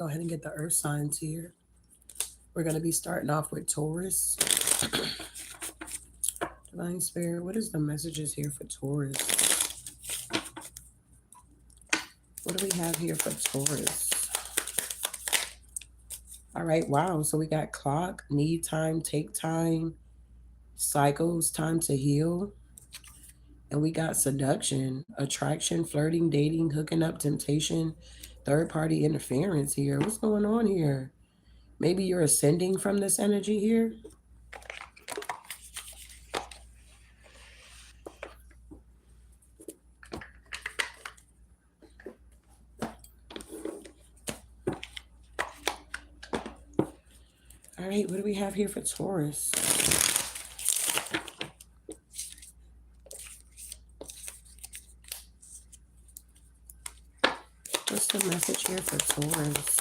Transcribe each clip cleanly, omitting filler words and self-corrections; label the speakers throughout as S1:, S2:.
S1: Go ahead and get the earth signs here. We're going to be starting off with Taurus. Divine Spirit, what is the messages here for Taurus? What do we have here for Taurus? All right, wow. So we got clock, need time, take time, cycles, time to heal. And we got seduction, attraction, flirting, dating, hooking up, temptation, third party interference here. What's going on here? Maybe you're ascending from this energy here. All right, what do we have here for Taurus? What's the message here for Taurus?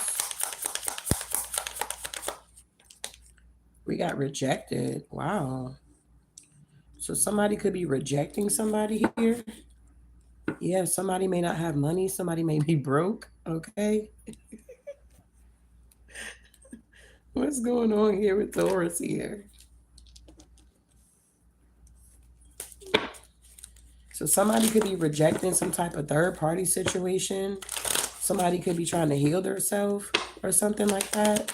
S1: We got rejected. Wow. So somebody could be rejecting somebody here. Yeah, somebody may not have money. Somebody may be broke. Okay. What's going on here with Taurus here? So somebody could be rejecting some type of third party situation. Somebody could be trying to heal themselves or something like that.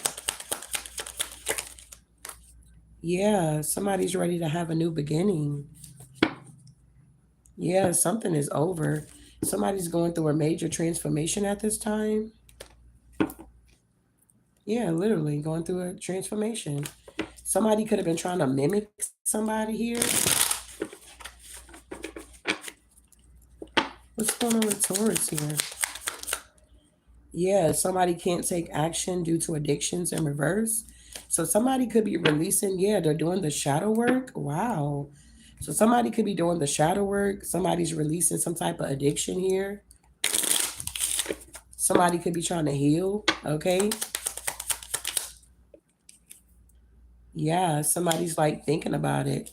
S1: Yeah, somebody's ready to have a new beginning. Yeah, something is over. Somebody's going through a major transformation at this time. Yeah, literally going through a transformation. Somebody could have been trying to mimic somebody here. What's going on with Taurus here? Yeah, somebody can't take action due to addictions in reverse. So somebody could be releasing, yeah, they're doing the shadow work. Wow. So somebody could be doing the shadow work. Somebody's releasing some type of addiction here. Somebody could be trying to heal, okay? Yeah, somebody's like thinking about it.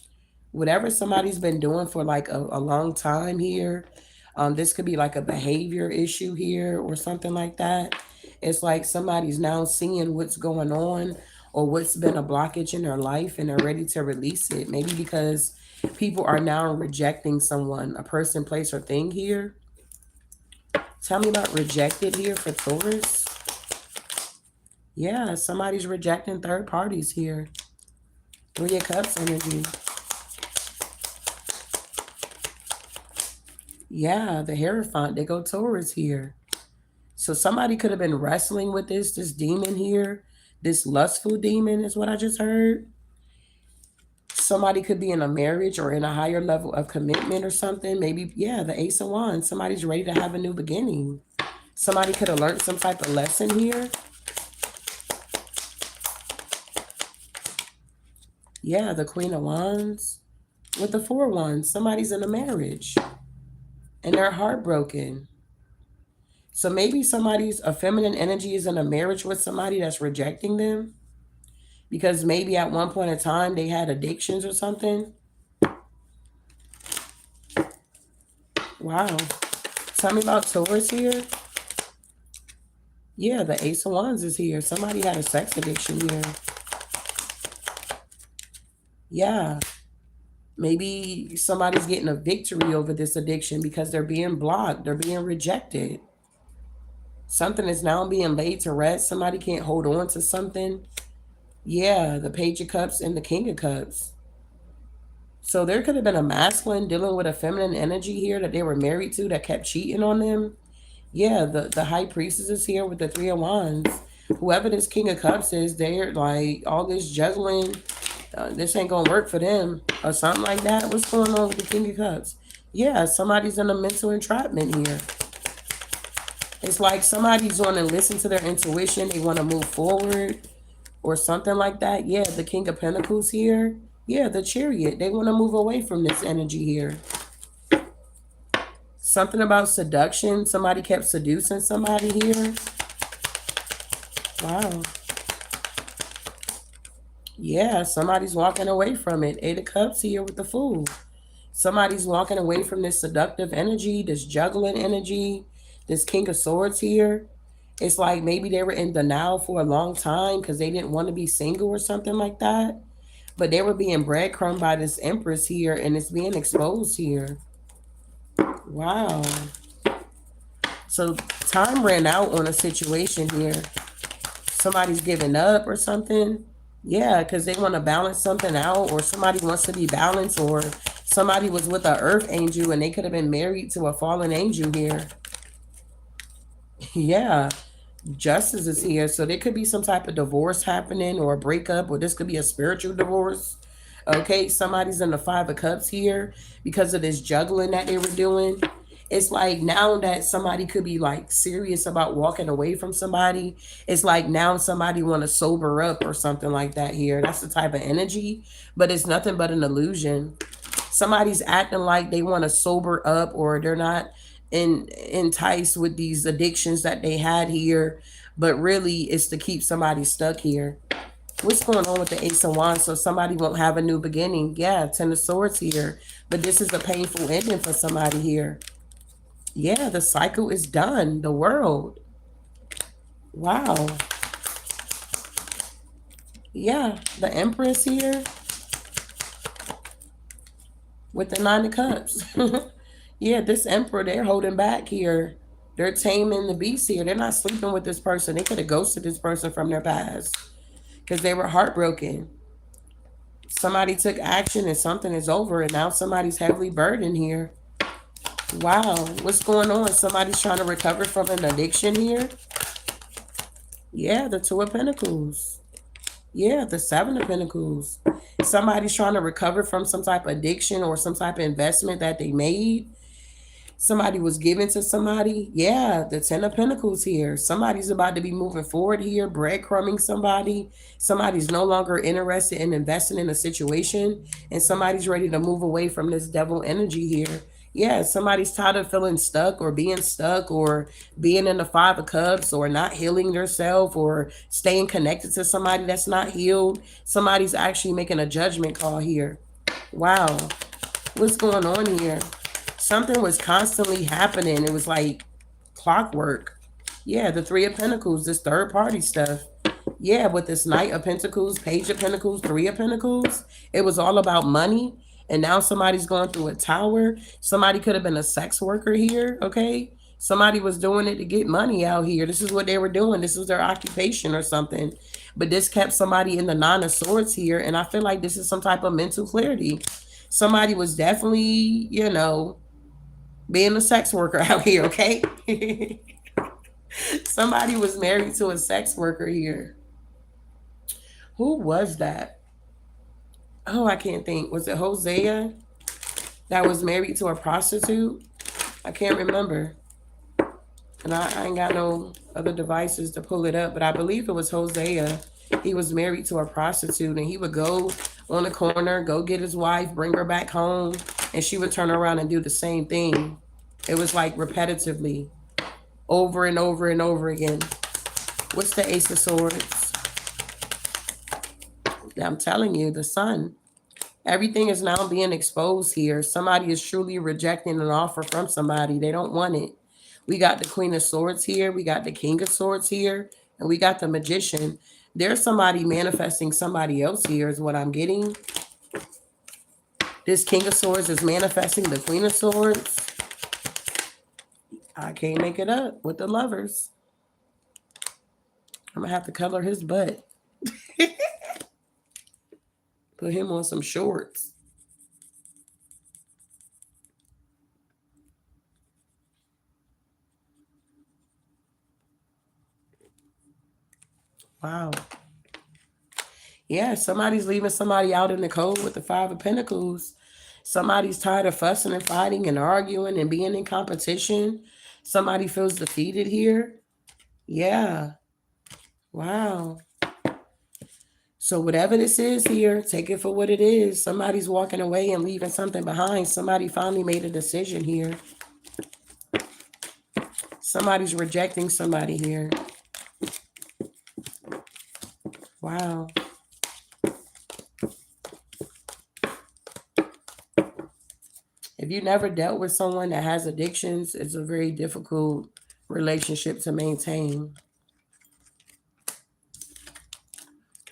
S1: Whatever somebody's been doing for like a long time here, this could be like a behavior issue here or something like that. It's like somebody's now seeing what's going on or what's been a blockage in their life and they're ready to release it. Maybe because people are now rejecting someone, a person, place, or thing here. Tell me about rejected here for Taurus. Yeah, somebody's rejecting third parties here. Three of Cups energy. Yeah, the Hierophant, they go Taurus here. So somebody could have been wrestling with this demon here. This lustful demon is what I just heard. Somebody could be in a marriage or in a higher level of commitment or something. Maybe, yeah, the Ace of Wands. Somebody's ready to have a new beginning. Somebody could have learned some type of lesson here. Yeah, the Queen of Wands. With the Four of Wands, somebody's in a marriage and they're heartbroken. So maybe a feminine energy is in a marriage with somebody that's rejecting them because maybe at one point in time they had addictions or something. Wow. Tell me about Taurus here. Yeah, the Ace of Wands is here. Somebody had a sex addiction here. Yeah. Maybe somebody's getting a victory over this addiction because they're being blocked. They're being rejected. Something is now being laid to rest. Somebody can't hold on to something. Yeah, the Page of Cups and the King of Cups. So there could have been a masculine dealing with a feminine energy here that they were married to that kept cheating on them. Yeah, the High Priestess is here with the Three of Wands. Whoever this King of Cups is, they're like all this juggling. This ain't gonna work for them or something like that. What's going on with the King of Cups? Yeah, somebody's in a mental entrapment here. It's like somebody's going to listen to their intuition. They want to move forward or something like that. Yeah, the King of Pentacles here. Yeah, the Chariot. They want to move away from this energy here. Something about seduction. Somebody kept seducing somebody here. Wow. Yeah, somebody's walking away from it. Eight of Cups here with the Fool. Somebody's walking away from this seductive energy, this juggling energy, this King of Swords here. It's like maybe they were in denial for a long time because they didn't want to be single or something like that. But they were being breadcrumbed by this Empress here, and it's being exposed here. Wow. So time ran out on a situation here. Somebody's giving up or something. Yeah, because they want to balance something out, or somebody wants to be balanced, or somebody was with an earth angel and they could have been married to a fallen angel here. Yeah, justice is here. So there could be some type of divorce happening or a breakup, or this could be a spiritual divorce. Okay, somebody's in the Five of Cups here because of this juggling that they were doing. It's like now that somebody could be like serious about walking away from somebody, it's like now somebody want to sober up or something like that here. That's the type of energy, but it's nothing but an illusion. Somebody's acting like they want to sober up, or they're not enticed with these addictions that they had here, but really it's to keep somebody stuck here. What's going on with the Ace of Wands? So somebody won't have a new beginning. Yeah, Ten of Swords here. But this is a painful ending for somebody here. Yeah, the cycle is done. The World. Wow. Yeah, the Empress here with the Nine of Cups. Yeah, this Emperor, they're holding back here. They're taming the beast here. They're not sleeping with this person. They could have ghosted this person from their past because they were heartbroken. Somebody took action and something is over, and now somebody's heavily burdened here. Wow, what's going on? Somebody's trying to recover from an addiction here. Yeah, the Two of Pentacles. Yeah, the Seven of Pentacles. Somebody's trying to recover from some type of addiction or some type of investment that they made. Somebody was given to somebody. Yeah, the Ten of Pentacles here. Somebody's about to be moving forward here, breadcrumbing somebody. Somebody's no longer interested in investing in a situation, and somebody's ready to move away from this devil energy here. Yeah, somebody's tired of feeling stuck or being in the Five of Cups, or not healing yourself, or staying connected to somebody that's not healed. Somebody's actually making a judgment call here. Wow. What's going on here? Something was constantly happening. It was like clockwork. Yeah, the Three of Pentacles, this third party stuff. Yeah, with this Knight of Pentacles, Page of Pentacles, Three of Pentacles, it was all about money. And now somebody's going through a tower. Somebody could have been a sex worker here, okay? Somebody was doing it to get money out here. This is what they were doing. This was their occupation or something. But this kept somebody in the Nine of Swords here. And I feel like this is some type of mental clarity. Somebody was definitely, being a sex worker out here, okay? Somebody was married to a sex worker here. Who was that? Oh, I can't think. Was it Hosea that was married to a prostitute? I can't remember. And I ain't got no other devices to pull it up, but I believe it was Hosea. He was married to a prostitute, and he would go on the corner, go get his wife, bring her back home, and she would turn around and do the same thing. It was like repetitively, over and over and over again. What's the Ace of Swords? I'm telling you, the Sun. Everything is now being exposed here. Somebody is truly rejecting an offer from somebody. They don't want it. We got the Queen of Swords here. We got the King of Swords here. And we got the Magician. There's somebody manifesting somebody else here is what I'm getting. This King of Swords is manifesting the Queen of Swords. I can't make it up with the Lovers. I'm going to have to color his butt. Put him on some shorts. Wow. Yeah, somebody's leaving somebody out in the cold with the Five of Pentacles. Somebody's tired of fussing and fighting and arguing and being in competition. Somebody feels defeated here. Yeah. Wow. So whatever this is here, take it for what it is. Somebody's walking away and leaving something behind. Somebody finally made a decision here. Somebody's rejecting somebody here. Wow. If you never dealt with someone that has addictions, it's a very difficult relationship to maintain.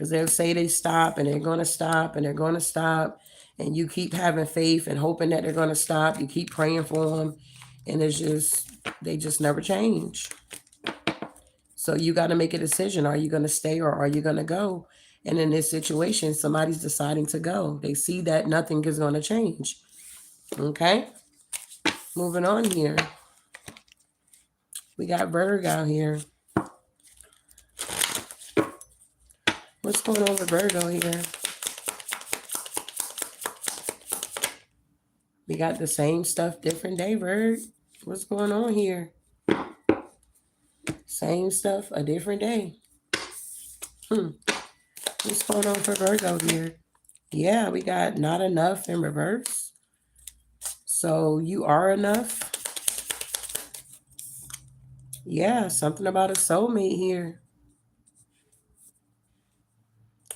S1: Because they'll say they stop and they're going to stop and they're going to stop. And you keep having faith and hoping that they're going to stop. You keep praying for them. And it's just, they just never change. So you got to make a decision. Are you going to stay or are you going to go? And in this situation, somebody's deciding to go. They see that nothing is going to change. Okay? Moving on here. We got Virgo here. What's going on with Virgo here? We got the same stuff, different day, Virg. What's going on here? Same stuff, a different day. What's going on for Virgo here? Yeah, we got not enough in reverse. So you are enough. Yeah, something about a soulmate here.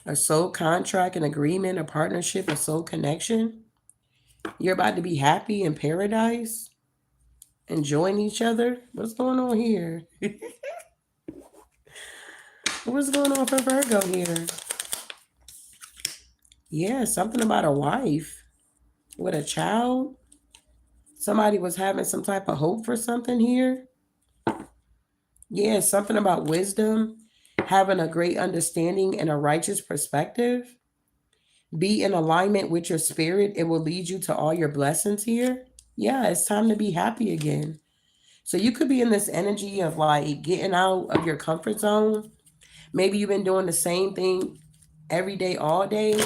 S1: A soul contract, an agreement, a partnership, a soul connection. You're about to be happy in paradise, enjoying each other. What's going on here? What's going on for Virgo here? Yeah, something about a wife with a child. Somebody was having some type of hope for something here. Yeah, something about wisdom, having a great understanding and a righteous perspective. Be in alignment with your spirit. It will lead you to all your blessings here. Yeah, it's time to be happy again. So you could be in this energy of like getting out of your comfort zone. Maybe you've been doing the same thing every day, all day.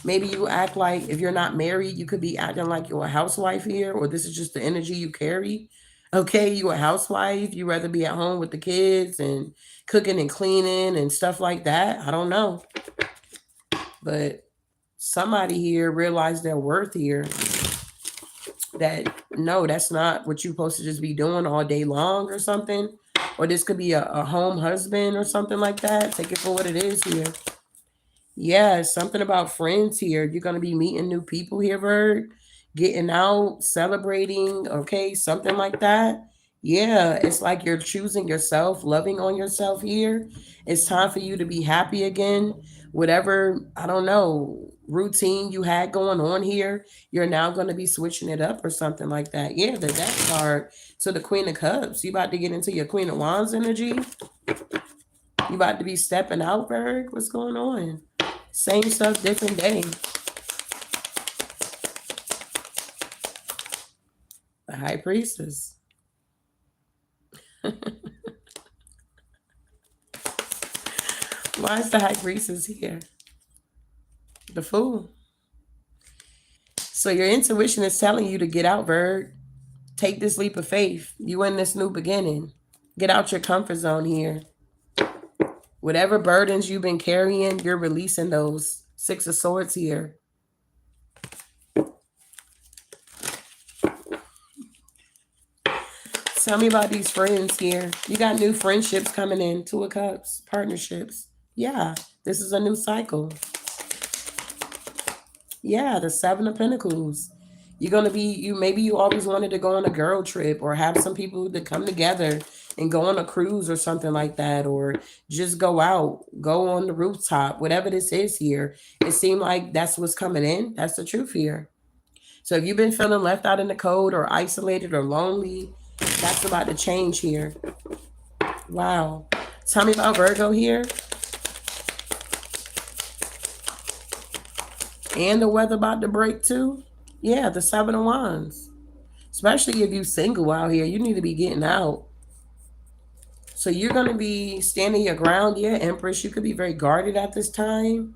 S1: Maybe you act like if you're not married, you could be acting like you're a housewife here, or this is just the energy you carry. Okay, you a housewife, you rather be at home with the kids and cooking and cleaning and stuff like that. I don't know. But somebody here realized their worth here. That no, that's not what you're supposed to just be doing all day long or something. Or this could be a home husband or something like that. Take it for what it is here. Yeah, something about friends here. You're going to be meeting new people here, Bird. Getting out, celebrating, okay, something like that. Yeah, it's like you're choosing yourself, loving on yourself here. It's time for you to be happy again. Whatever, I don't know, routine you had going on here, you're now going to be switching it up or something like that. Yeah, the death card to the Queen of Cups. You about to get into your Queen of Wands energy. You about to be stepping out, Berg. What's going on? Same stuff, different day. The High Priestess. Why is the High Priestess here? The Fool. So your intuition is telling you to get out, Bird. Take this leap of faith. You in this new beginning. Get out your comfort zone here. Whatever burdens you've been carrying, you're releasing those. Six of Swords here. Tell me about these friends here. You got new friendships coming in. Two of Cups. Partnerships. Yeah, this is a new cycle. Yeah, the Seven of Pentacles. You're going to be, maybe you always wanted to go on a girl trip or have some people that come together and go on a cruise or something like that, or just go out, go on the rooftop, whatever this is here. It seemed like that's what's coming in. That's the truth here. So if you've been feeling left out in the cold or isolated or lonely, that's about to change here. Wow. Tell me about Virgo here. And the weather about to break too. Yeah, the Seven of Wands. Especially if you're single out here, you need to be getting out. So you're going to be standing your ground. Yeah, Empress, you could be very guarded at this time.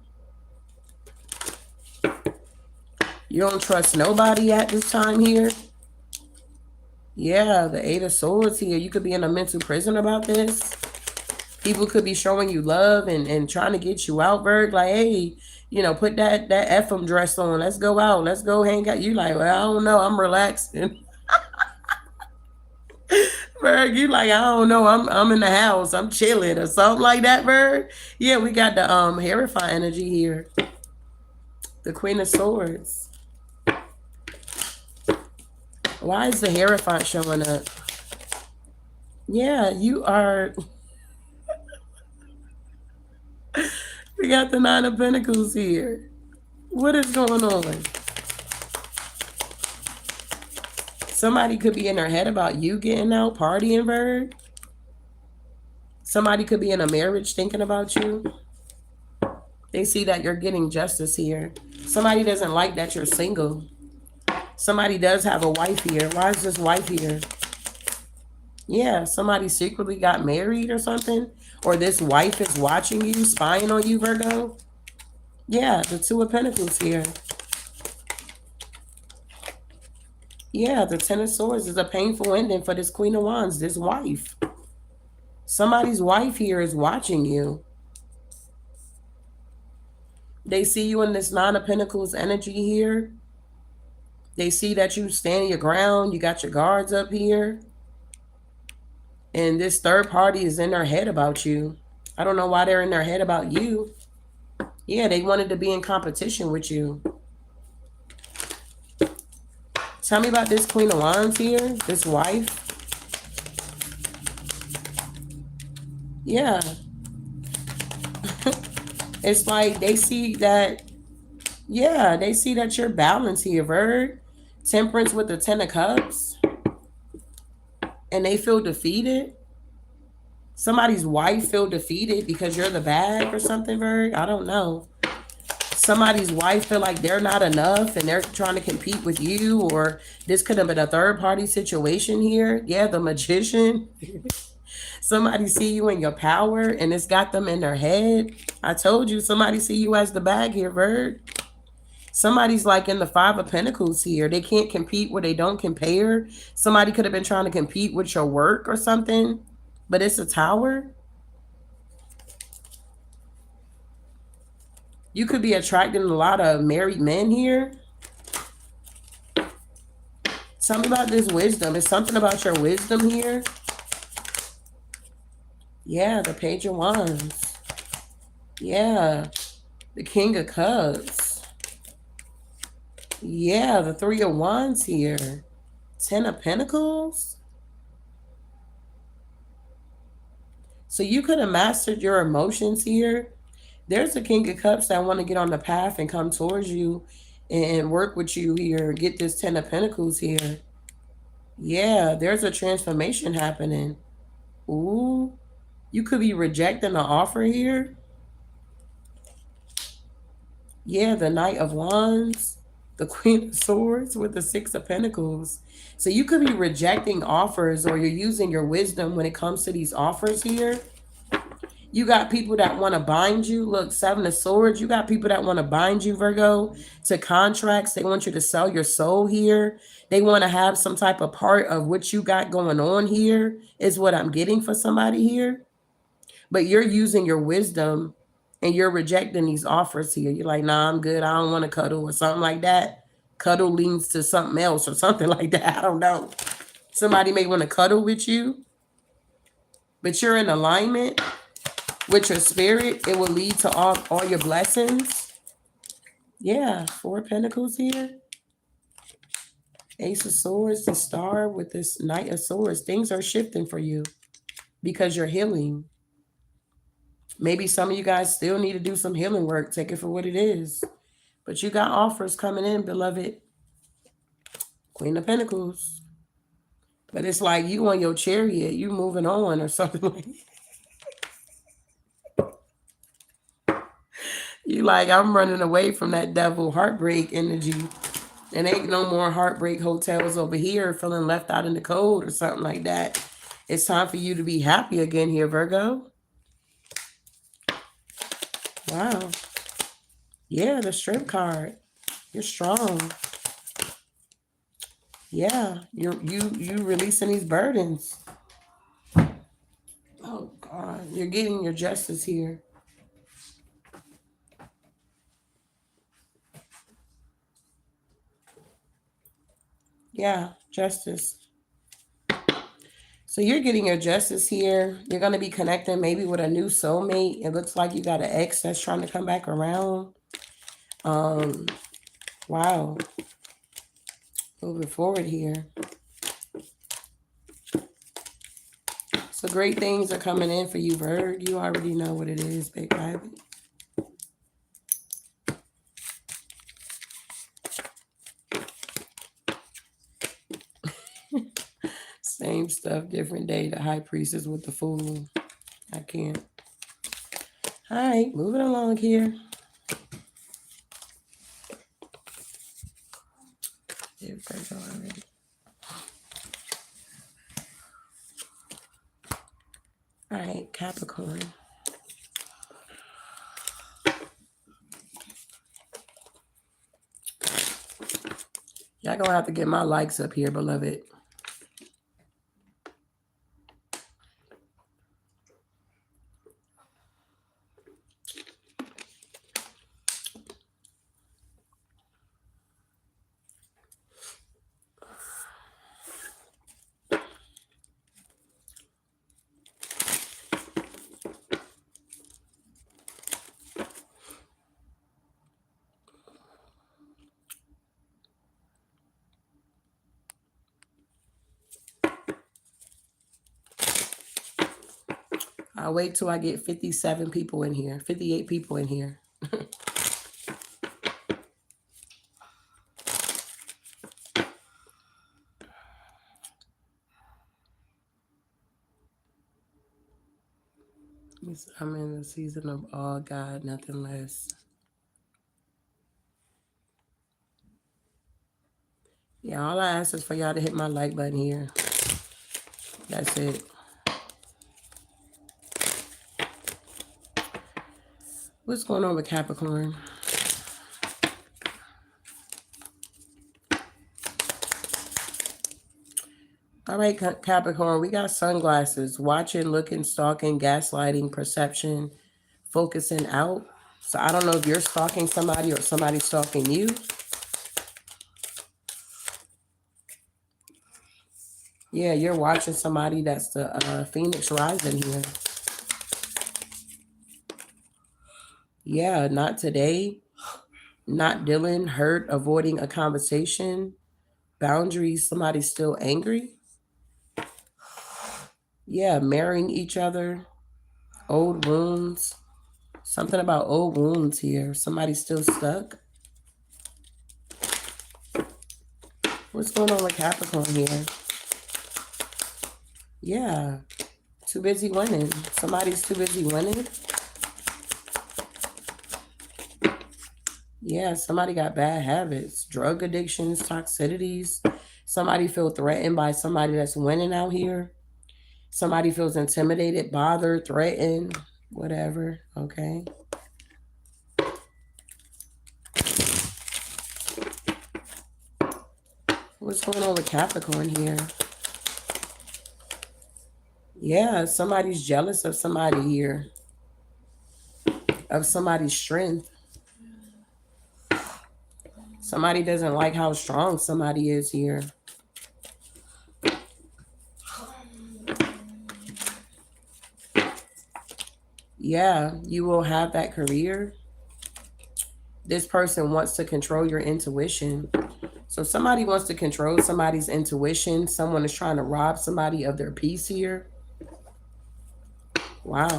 S1: You don't trust nobody at this time here. Yeah, the Eight of Swords here. You could be in a mental prison about this. People could be showing you love and trying to get you out, Virg. Like, hey, you know, put that FM dress on. Let's go out. Let's go hang out. You like, well, I don't know. I'm relaxing. Berg, you like, I don't know, I'm in the house, I'm chilling or something like that, Berg. Yeah, we got the Hierophant energy here. The Queen of Swords. Why is the Hierophant showing up? Yeah, you are We got the Nine of Pentacles here. What is going on? Somebody could be in their head about you getting out, partying, Virg. Somebody could be in a marriage thinking about you. They see that you're getting justice here. Somebody doesn't like that you're single. Somebody does have a wife here. Why is this wife here? Yeah, somebody secretly got married or something. Or this wife is watching you, spying on you, Virgo. Yeah, the Two of Pentacles here. Yeah, the Ten of Swords is a painful ending for this Queen of Wands, this wife. Somebody's wife here is watching you. They see you in this Nine of Pentacles energy here. They see that you stand your ground. You got your guards up here. And this third party is in their head about you. I don't know why they're in their head about you. Yeah, they wanted to be in competition with you. Tell me about this Queen of Wands here, this wife. Yeah. It's like they see that, yeah, they see that you're balanced here, Virg. Temperance with the Ten of Cups. And they feel defeated. Somebody's wife feel defeated because you're the bag or something, Virg. I don't know. Somebody's wife feel like they're not enough and they're trying to compete with you, or this could have been a third party situation here. Yeah, the Magician. Somebody see you in your power and it's got them in their head. I told you, somebody see you as the bag here, Virg. Somebody's like in the Five of Pentacles here. They can't compete where they don't compare. Somebody could have been trying to compete with your work or something, but it's a Tower. You could be attracting a lot of married men here. Tell me about this wisdom. It's something about your wisdom here. Yeah, the Page of Wands. Yeah, the King of Cups. Yeah, the Three of Wands here. Ten of Pentacles. So you could have mastered your emotions here. There's a King of Cups that want to get on the path and come towards you and work with you here. Get this Ten of Pentacles here. Yeah, there's a transformation happening. Ooh, you could be rejecting the offer here. Yeah, the Knight of Wands, the Queen of Swords with the Six of Pentacles. So you could be rejecting offers, or you're using your wisdom when it comes to these offers here. You got people that want to bind you. Look, Seven of Swords. You got people that want to bind you, Virgo, to contracts. They want you to sell your soul here. They want to have some type of part of what you got going on here, is what I'm getting for somebody here. But you're using your wisdom and you're rejecting these offers here. You're like, nah, I'm good. I don't want to cuddle or something like that. Cuddle leads to something else or something like that. I don't know. Somebody may want to cuddle with you, but you're in alignment with your spirit. It will lead to all your blessings. Yeah, Four of Pentacles here. Ace of Swords, the Star with this Knight of Swords. Things are shifting for you because you're healing. Maybe some of you guys still need to do some healing work. Take it for what it is. But you got offers coming in, beloved. Queen of Pentacles. But it's like you on your chariot. You moving on or something like that. You like, I'm running away from that devil heartbreak energy. And ain't no more heartbreak hotels over here feeling left out in the cold or something like that. It's time for you to be happy again here, Virgo. Wow. Yeah, the Strength card. You're strong. Yeah, you releasing these burdens. Oh God, you're getting your justice here. Yeah, justice. So you're getting your justice here. You're going to be connecting maybe with a new soulmate. It looks like you got an ex that's trying to come back around. Wow. Moving forward here. So great things are coming in for you, Virg. You already know what it is, big baby. Same stuff, different day. The high priestess with the fool. I can't. All right, moving along here. All right, Capricorn. Y'all gonna have to get my likes up here, beloved. I'll wait till I get 57 people in here, 58 people in here. I'm in the season of all God, nothing less. Yeah, all I ask is for y'all to hit my like button here. That's it. What's going on with Capricorn? All right, Capricorn, we got sunglasses. Watching, looking, stalking, gaslighting, perception, focusing out. So I don't know if you're stalking somebody or somebody's stalking you. Yeah, you're watching somebody. That's the Phoenix rising here. Yeah, not today. Not dealing, hurt, avoiding a conversation. Boundaries, somebody's still angry. Yeah, marrying each other. Old wounds. Something about old wounds here. Somebody's still stuck. What's going on with Capricorn here? Yeah. Too busy winning. Somebody's too busy winning. Yeah, somebody got bad habits, drug addictions, toxicities. Somebody feel threatened by somebody that's winning out here. Somebody feels intimidated, bothered, threatened, whatever. Okay. What's going on with Capricorn here? Yeah, somebody's jealous of somebody here. Of somebody's strength. Somebody doesn't like how strong somebody is here. Yeah, you will have that career. This person wants to control your intuition. So somebody wants to control somebody's intuition. Someone is trying to rob somebody of their peace here. Wow.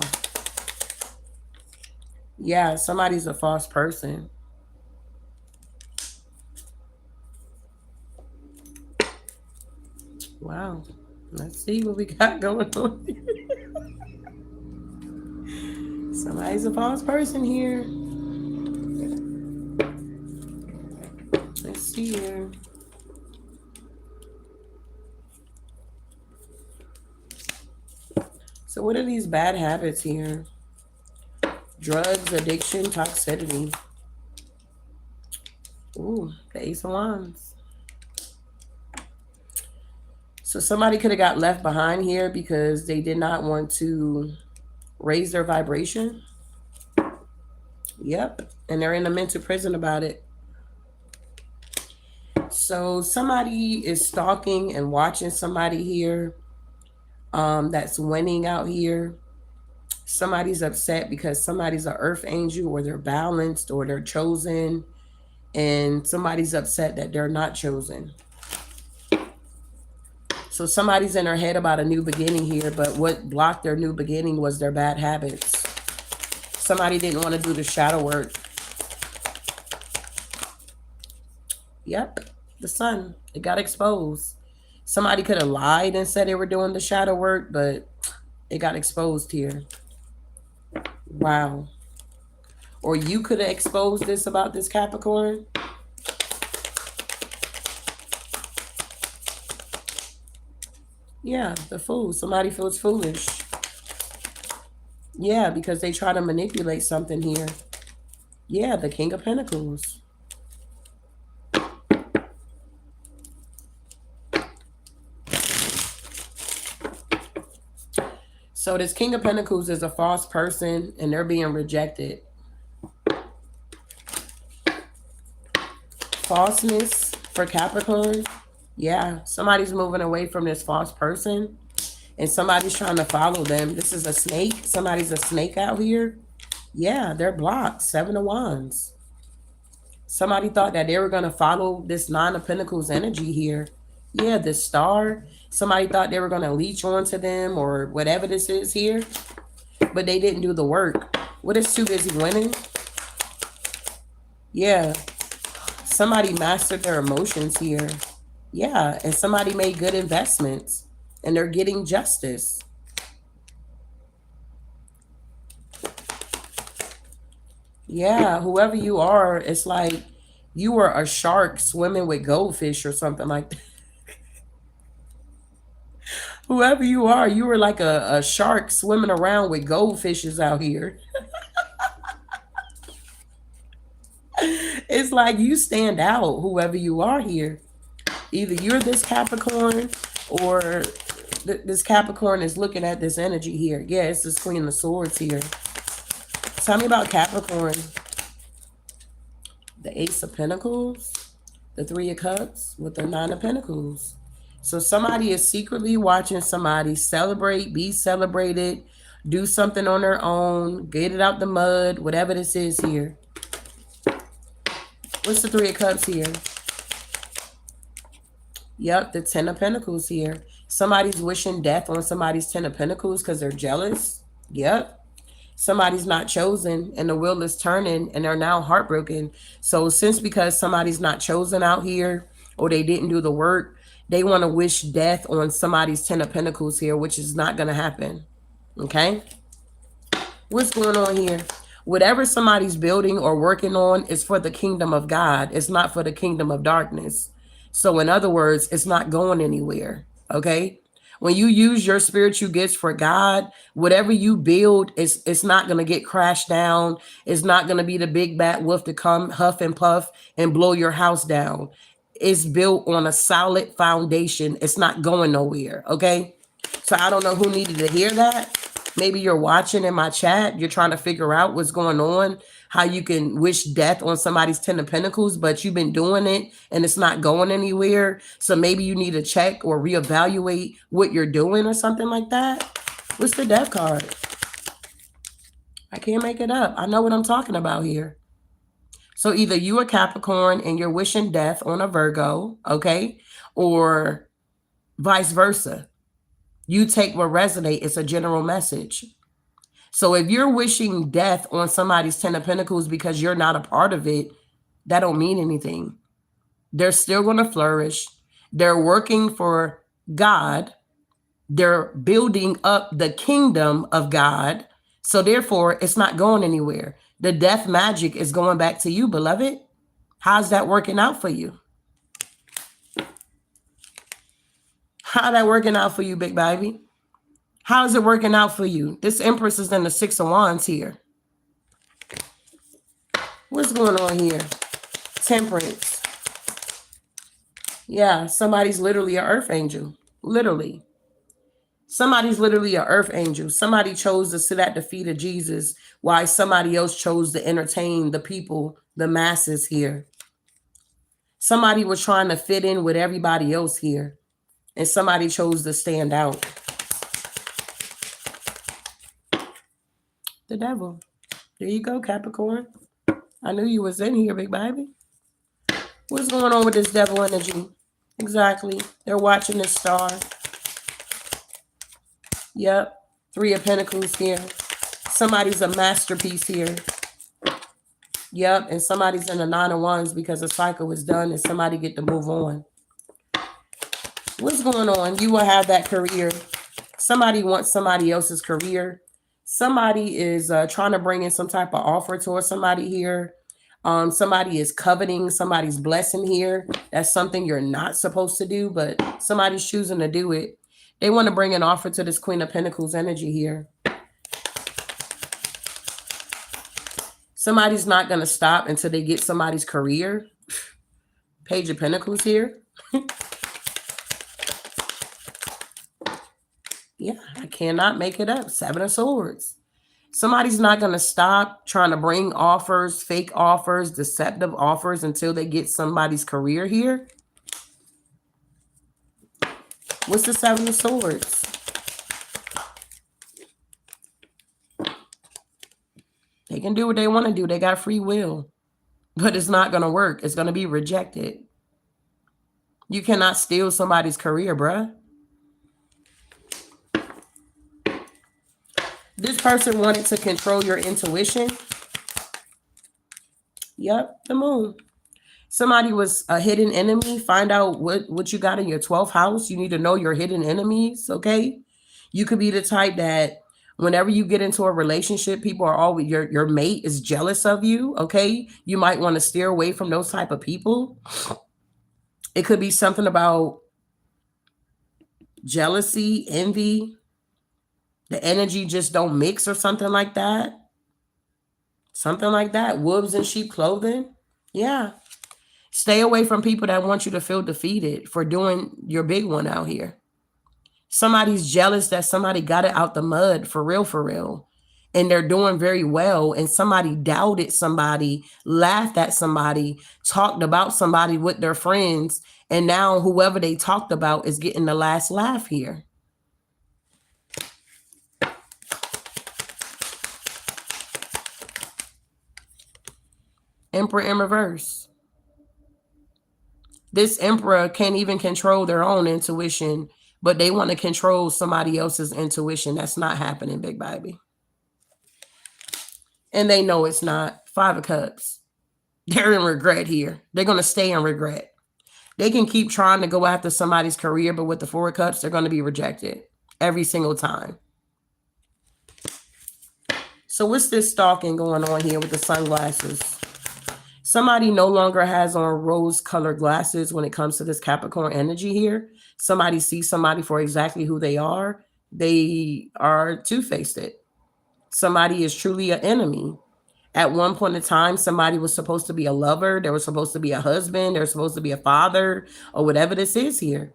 S1: Yeah, somebody's a false person. Wow. Let's see what we got going on. Somebody's a false person here. Let's see here. So what are these bad habits here? Drugs, addiction, toxicity. Ooh, the Ace of Wands. So somebody could have got left behind here because they did not want to raise their vibration. Yep. And they're in a mental prison about it. So somebody is stalking and watching somebody here that's winning out here. Somebody's upset because somebody's an earth angel or they're balanced or they're chosen. And somebody's upset that they're not chosen. So somebody's in their head about a new beginning here, but what blocked their new beginning was their bad habits. Somebody didn't want to do the shadow work. Yep, the sun. It got exposed. Somebody could have lied and said they were doing the shadow work, but it got exposed here. Wow. Or you could have exposed this about this Capricorn. Yeah, the Fool. Somebody feels foolish. Yeah, because they try to manipulate something here. Yeah, the King of Pentacles. So this King of Pentacles is a false person and they're being rejected. Falseness for Capricorn. Yeah, somebody's moving away from this false person and somebody's trying to follow them. This is a snake. Somebody's a snake out here. Yeah, they're blocked. 7 of Wands. Somebody thought that they were going to follow this 9 of Pentacles energy here. Yeah, this star. Somebody thought they were going to leech onto them or whatever this is here. But they didn't do the work. What is too busy winning? Yeah. Somebody mastered their emotions here. Yeah, and somebody made good investments. And they're getting justice. Yeah, whoever you are, it's like you were a shark swimming with goldfish or something like that. Whoever you are, you were like a shark swimming around with goldfishes out here. It's like you stand out, whoever you are here. Either you're this Capricorn or this Capricorn is looking at this energy here. Yeah, it's this Queen of Swords here. Tell me about Capricorn. The Ace of Pentacles, the 3 of Cups with the 9 of Pentacles. So somebody is secretly watching somebody celebrate, be celebrated, do something on their own, get it out the mud, whatever this is here. What's the 3 of Cups here? Yep, the 10 of Pentacles here. Somebody's wishing death on somebody's 10 of Pentacles because they're jealous. Yep. Somebody's not chosen and the wheel is turning and they're now heartbroken. So because somebody's not chosen out here or they didn't do the work, they want to wish death on somebody's 10 of Pentacles here, which is not going to happen. Okay? What's going on here? Whatever somebody's building or working on is for the kingdom of God. It's not for the kingdom of darkness. So in other words, it's not going anywhere. Okay? When you use your spiritual gifts for God, whatever you build, it's not going to get crashed down. It's not going to be the big bad wolf to come huff and puff and blow your house down. It's built on a solid foundation. It's not going nowhere. Okay? So I don't know who needed to hear that. Maybe you're watching in my chat. You're trying to figure out what's going on, how you can wish death on somebody's 10 of Pentacles, but you've been doing it and it's not going anywhere. So maybe you need to check or reevaluate what you're doing or something like that. What's the Death card? I can't make it up. I know what I'm talking about here. So either you are Capricorn and you're wishing death on a Virgo, okay? Or vice versa. You take what resonates. It's a general message. So if you're wishing death on somebody's 10 of Pentacles because you're not a part of it, that don't mean anything. They're still going to flourish. They're working for God. They're building up the kingdom of God. So therefore, it's not going anywhere. The death magic is going back to you, beloved. How's that working out for you? How's that working out for you, big baby? How is it working out for you? This Empress is in the 6 of Wands here. What's going on here? Temperance. Yeah, somebody's literally an earth angel. Literally. Somebody's literally an earth angel. Somebody chose to sit at the feet of Jesus while somebody else chose to entertain the people, the masses here. Somebody was trying to fit in with everybody else here. And somebody chose to stand out. The Devil. There you go, Capricorn. I knew you was in here, big baby. What's going on with this Devil energy? Exactly. They're watching this star. Yep. 3 of Pentacles here. Somebody's a masterpiece here. Yep. And somebody's in the 9 of Wands because the cycle is done and somebody get to move on. What's going on? You will have that career. Somebody wants somebody else's career. Somebody is trying to bring in some type of offer towards somebody here. Somebody is coveting somebody's blessing here. That's something you're not supposed to do, but somebody's choosing to do it. They want to bring an offer to this Queen of Pentacles energy here. Somebody's not going to stop until they get somebody's career. Page of Pentacles here. Yeah, I cannot make it up. Seven of Swords. Somebody's not going to stop trying to bring offers, fake offers, deceptive offers until they get somebody's career here. What's the Seven of Swords? They can do what they want to do. They got free will. But it's not going to work. It's going to be rejected. You cannot steal somebody's career, bruh. This person wanted to control your intuition. Yep, the Moon. Somebody was a hidden enemy. Find out what you got in your 12th house. You need to know your hidden enemies, okay? You could be the type that whenever you get into a relationship, people are always, your mate is jealous of you, okay? You might want to steer away from those type of people. It could be something about jealousy, envy. The energy just don't mix or something like that. Something like that. Wolves in sheep clothing. Yeah. Stay away from people that want you to feel defeated for doing your big one out here. Somebody's jealous that somebody got it out the mud for real. And they're doing very well. And somebody doubted somebody, laughed at somebody, talked about somebody with their friends. And now whoever they talked about is getting the last laugh here. Emperor in reverse. This emperor can't even control their own intuition, but they want to control somebody else's intuition. That's not happening, big baby. And they know it's not. Five of Cups. They're in regret here. They're going to stay in regret. They can keep trying to go after somebody's career, but with the Four of Cups, they're going to be rejected every single time. So what's this stalking going on here with the sunglasses? Somebody no longer has on rose-colored glasses when it comes to this Capricorn energy here. Somebody sees somebody for exactly who they are. They are two-faced. Somebody is truly an enemy. At one point in time, somebody was supposed to be a lover. There was supposed to be a husband. There was supposed to be a father or whatever this is here.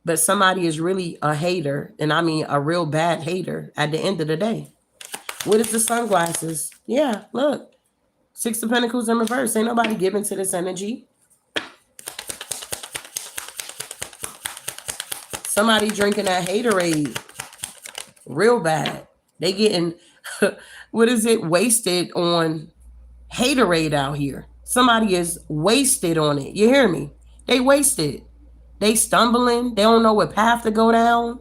S1: But somebody is really a hater. And I mean a real bad hater at the end of the day. What is the sunglasses? Yeah, look. Six of Pentacles in reverse. Ain't nobody giving to this energy. Somebody drinking that haterade. Real bad. They getting, what is it, wasted on haterade out here. Somebody is wasted on it. You hear me? They wasted. They stumbling. They don't know what path to go down.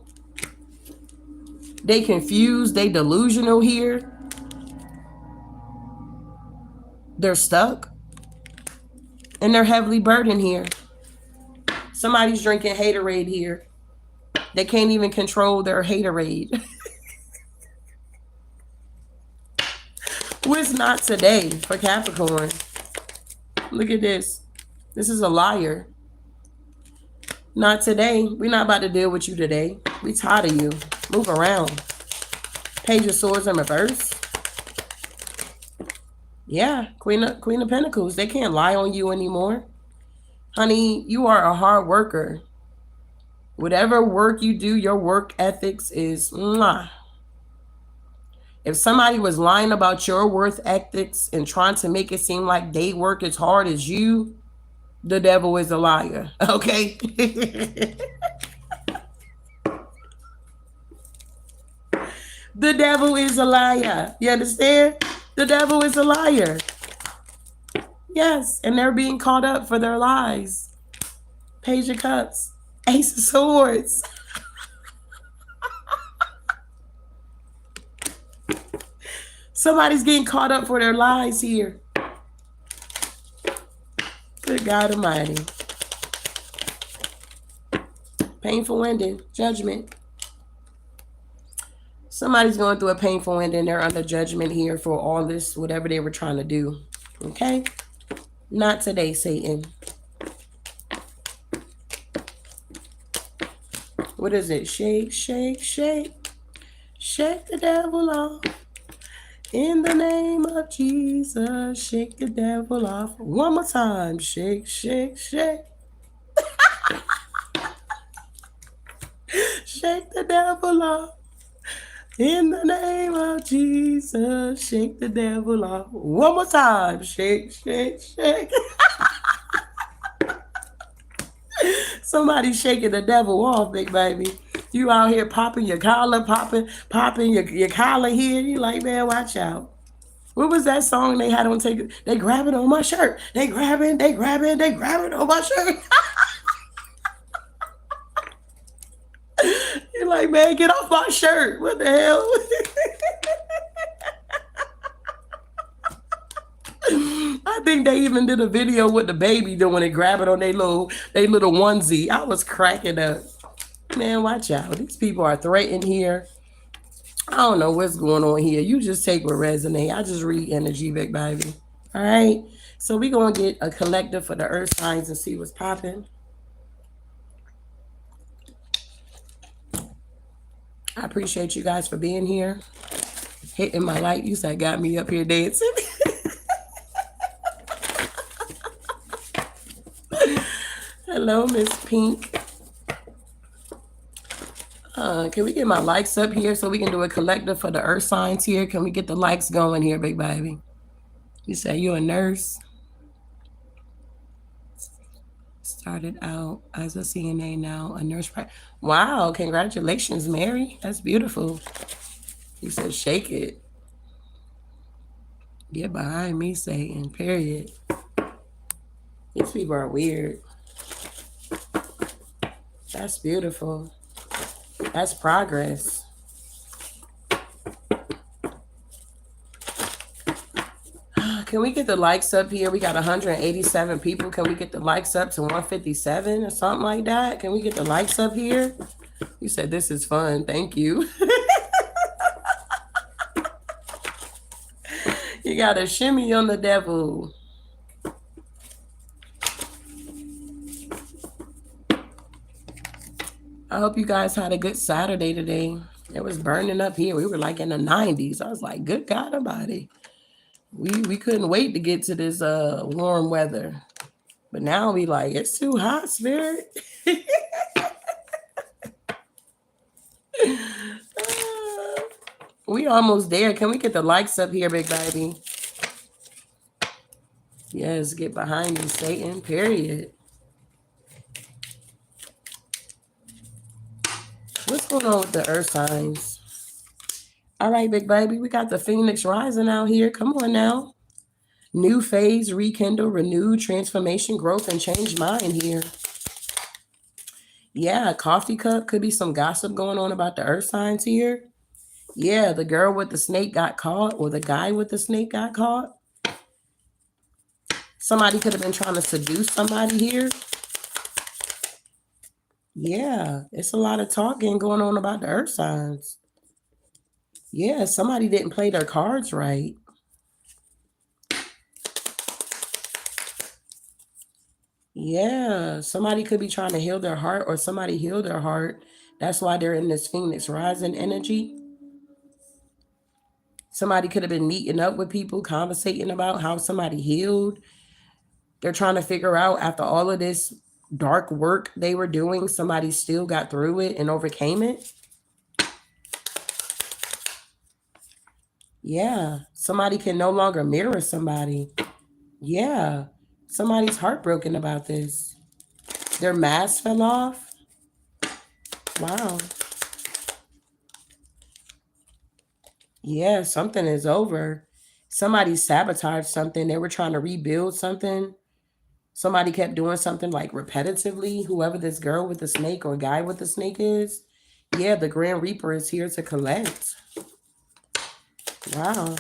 S1: They confused. They delusional here. They're stuck. And they're heavily burdened here. Somebody's drinking haterade here. They can't even control their haterade. What's not today for Capricorn? Look at this. This is a liar. Not today. We're not about to deal with you today. We tired of you. Move around. Page of Swords in reverse. Yeah, Queen of Pentacles. They can't lie on you anymore. Honey, you are a hard worker. Whatever work you do, your work ethics is mwah. If somebody was lying about your work ethics and trying to make it seem like they work as hard as you, the devil is a liar, okay? The devil is a liar. You understand? The devil is a liar. Yes, and they're being caught up for their lies. Page of Cups. Ace of Swords. Somebody's getting caught up for their lies here. Good God Almighty. Painful ending. Judgment. Somebody's going through a painful ending. They're under judgment here for all this, whatever they were trying to do. Okay? Not today, Satan. What is it? Shake, shake, shake. Shake the devil off. In the name of Jesus, shake the devil off. One more time. Shake, shake, shake. Shake the devil off. In the name of Jesus, shake the devil off. One more time. Shake, shake, shake. Somebody's shaking the devil off, big baby. You out here popping your collar, popping your collar here. You like, man, watch out. What was that song they had on take? They grabbing on my shirt. They grabbing on my shirt. You're like, man, get off my shirt. What the hell? I think they even did a video with the baby doing it, grabbing on their little onesie. I was cracking up. Man, watch out. These people are threatened here. I don't know what's going on here. You just take what resonate. I just read energy, big baby. All right. So we're going to get a collective for the earth signs and see what's popping. I appreciate you guys for being here. Hitting my light. You said got me up here dancing. Hello, Miss Pink. Can we get my likes up here so we can do a collective for the earth signs here? Can we get the likes going here, big baby? You say you're a nurse. Started out as a CNA, now a nurse. Wow, congratulations, Mary. That's beautiful. You said shake it. Get behind me, Satan, period. These people are weird. That's beautiful. That's progress. Can we get the likes up here? We got 187 people. Can we get the likes up to 157 or something like that? Can we get the likes up here? You said this is fun. Thank you. You got a shimmy on the devil. I hope you guys had a good Saturday today. It was burning up here. We were like in the 90s. I was like, good God Almighty. We couldn't wait to get to this warm weather. But now we like, it's too hot, Spirit. We almost there. Can we get the likes up here, big baby? Yes, get behind me, Satan, period. What's going on with the earth signs? All right, big baby, we got the Phoenix rising out here. Come on now. New phase, rekindle, renew, transformation, growth, and change mind here. Yeah, coffee cup. Could be some gossip going on about the earth signs here. Yeah, the girl with the snake got caught, or the guy with the snake got caught. Somebody could have been trying to seduce somebody here. Yeah, it's a lot of talking going on about the earth signs. Yeah, somebody didn't play their cards right. Yeah, somebody could be trying to heal their heart, or somebody healed their heart. That's why they're in this Phoenix rising energy. Somebody could have been meeting up with people, conversating about how somebody healed. They're trying to figure out, after all of this dark work they were doing, somebody still got through it and overcame it. Yeah, somebody can no longer mirror somebody. Yeah, somebody's heartbroken about this. Their mask fell off. Wow. Yeah, something is over. Somebody sabotaged something. They were trying to rebuild something. Somebody kept doing something like repetitively. Whoever this girl with the snake or guy with the snake is. Yeah, the Grand Reaper is here to collect. Wow.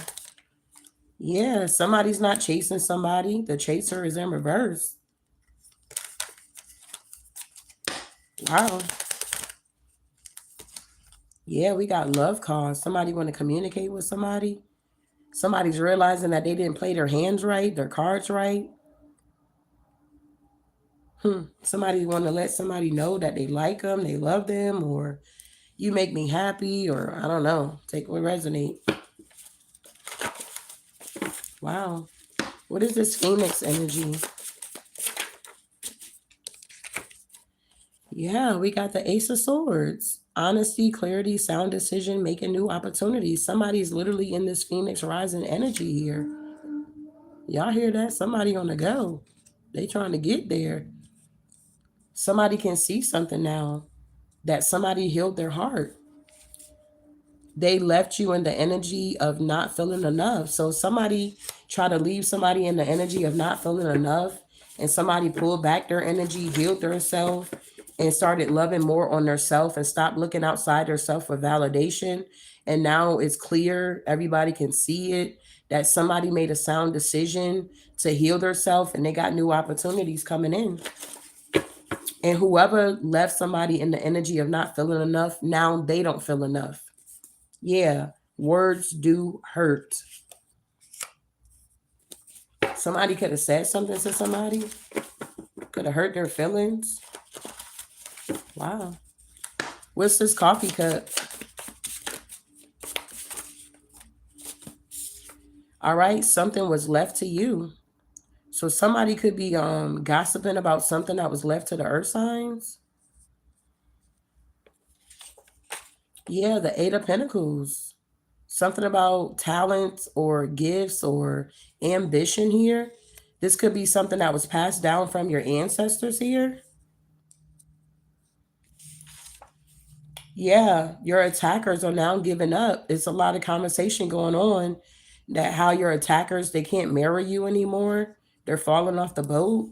S1: Yeah, somebody's not chasing somebody. The chaser is in reverse. Wow. Yeah, we got love calls. Somebody want to communicate with somebody. Somebody's realizing that they didn't play their hands right, their cards right. Somebody want to let somebody know that they like them, they love them, or you make me happy, or I don't know. Take what resonate. Wow. What is this Phoenix energy? Yeah, we got the Ace of Swords. Honesty, clarity, sound decision, making new opportunities. Somebody's literally in this Phoenix rising energy here. Y'all hear that? Somebody on the go. They trying to get there. Somebody can see something now that somebody healed their heart. They left you in the energy of not feeling enough. So somebody try to leave somebody in the energy of not feeling enough, and somebody pulled back their energy, healed themselves, and started loving more on themselves and stopped looking outside themselves for validation. And now it's clear, everybody can see it, that somebody made a sound decision to heal themselves and they got new opportunities coming in. And whoever left somebody in the energy of not feeling enough, now they don't feel enough. Yeah, words do hurt. Somebody could have said something to somebody, could have hurt their feelings. Wow. What's this coffee cup? All right, something was left to you. So somebody could be gossiping about something that was left to the earth signs. Yeah, the Eight of Pentacles. Something about talents or gifts or ambition here. This could be something that was passed down from your ancestors here. Yeah, your attackers are now giving up. It's a lot of conversation going on that how your attackers, they can't marry you anymore. They're falling off the boat.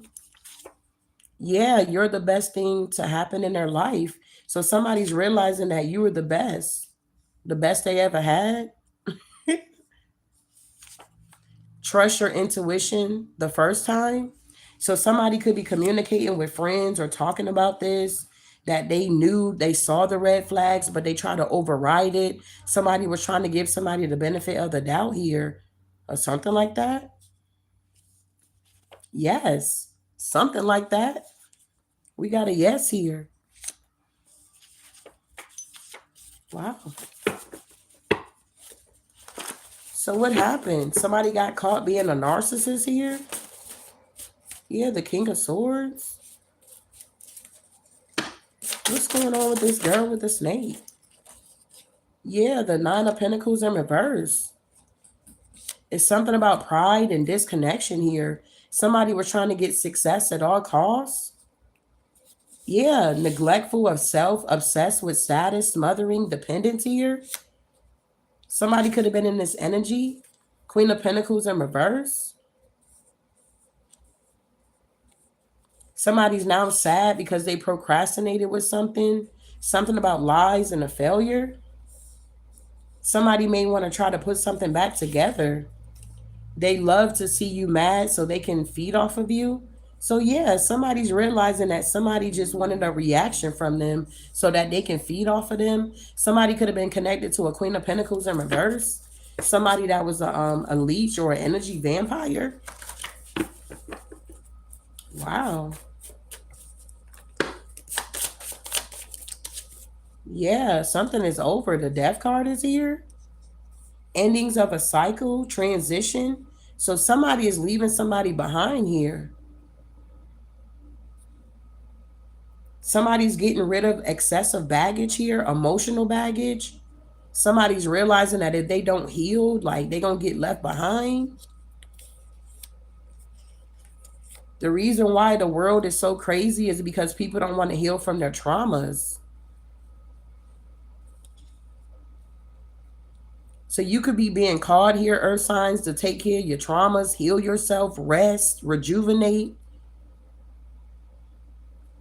S1: Yeah, you're the best thing to happen in their life. So somebody's realizing that you were the best they ever had. Trust your intuition the first time. So somebody could be communicating with friends or talking about this, that they knew, they saw the red flags, but they try to override it. Somebody was trying to give somebody the benefit of the doubt here or something like that. Yes, something like that. We got a yes here. Wow. So what happened? Somebody got caught being a narcissist here? Yeah, the King of Swords. What's going on with this girl with the snake? Yeah, the Nine of Pentacles in reverse. It's something about pride and disconnection here. Somebody was trying to get success at all costs. Yeah, neglectful of self, obsessed with status, smothering, dependence here. Somebody could have been in this energy. Queen of Pentacles in reverse. Somebody's now sad because they procrastinated with something. Something about lies and a failure. Somebody may want to try to put something back together. They love to see you mad so they can feed off of you. So yeah, somebody's realizing that somebody just wanted a reaction from them so that they can feed off of them. Somebody could have been connected to a Queen of Pentacles in reverse. Somebody that was a leech or an energy vampire. Wow. Yeah, something is over. The Death card is here. Endings of a cycle, transition. So somebody is leaving somebody behind here. Somebody's getting rid of excessive baggage here, emotional baggage. Somebody's realizing that if they don't heal, like they're going to get left behind. The reason why the world is so crazy is because people don't want to heal from their traumas. So you could be being called here, earth signs, to take care of your traumas, heal yourself, rest, rejuvenate.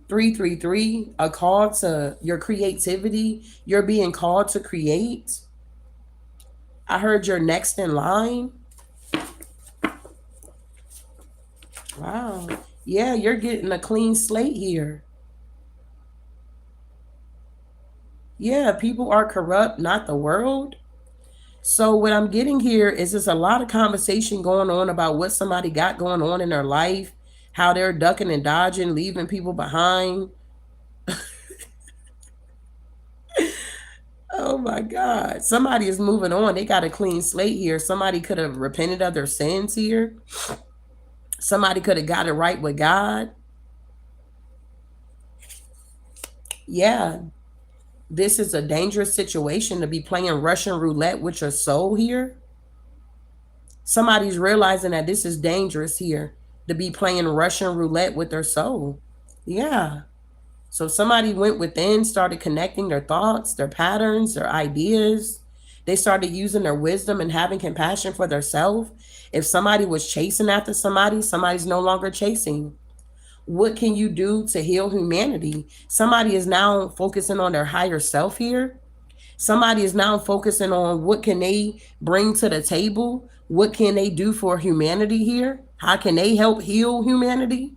S1: 333, a call to your creativity. You're being called to create. I heard you're next in line. Wow. Yeah, you're getting a clean slate here. Yeah, people are corrupt, not the world. So what I'm getting here is there's a lot of conversation going on about what somebody got going on in their life, how they're ducking and dodging, leaving people behind. Oh my God. Somebody is moving on. They got a clean slate here. Somebody could have repented of their sins here. Somebody could have got it right with God. Yeah, this is a dangerous situation to be playing Russian roulette with your soul here. Somebody's realizing that this is dangerous here to be playing Russian roulette with their soul. Yeah. So somebody went within, started connecting their thoughts, their patterns, their ideas. They started using their wisdom and having compassion for themselves. If somebody was chasing after somebody, somebody's no longer chasing. What can you do to heal humanity? Somebody is now focusing on their higher self here. Somebody is now focusing on what can they bring to the table? What can they do for humanity here? How can they help heal humanity?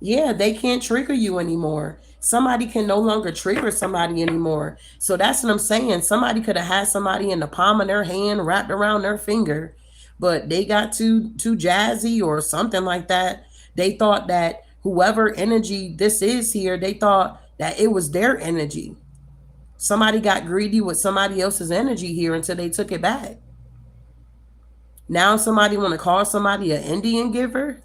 S1: Yeah, they can't trigger you anymore. Somebody can no longer trigger somebody anymore. So that's what I'm saying. Somebody could have had somebody in the palm of their hand wrapped around their finger, but they got too jazzy or something like that. They thought that whoever energy this is here, they thought that it was their energy. Somebody got greedy with somebody else's energy here until they took it back. Now somebody want to call somebody an Indian giver.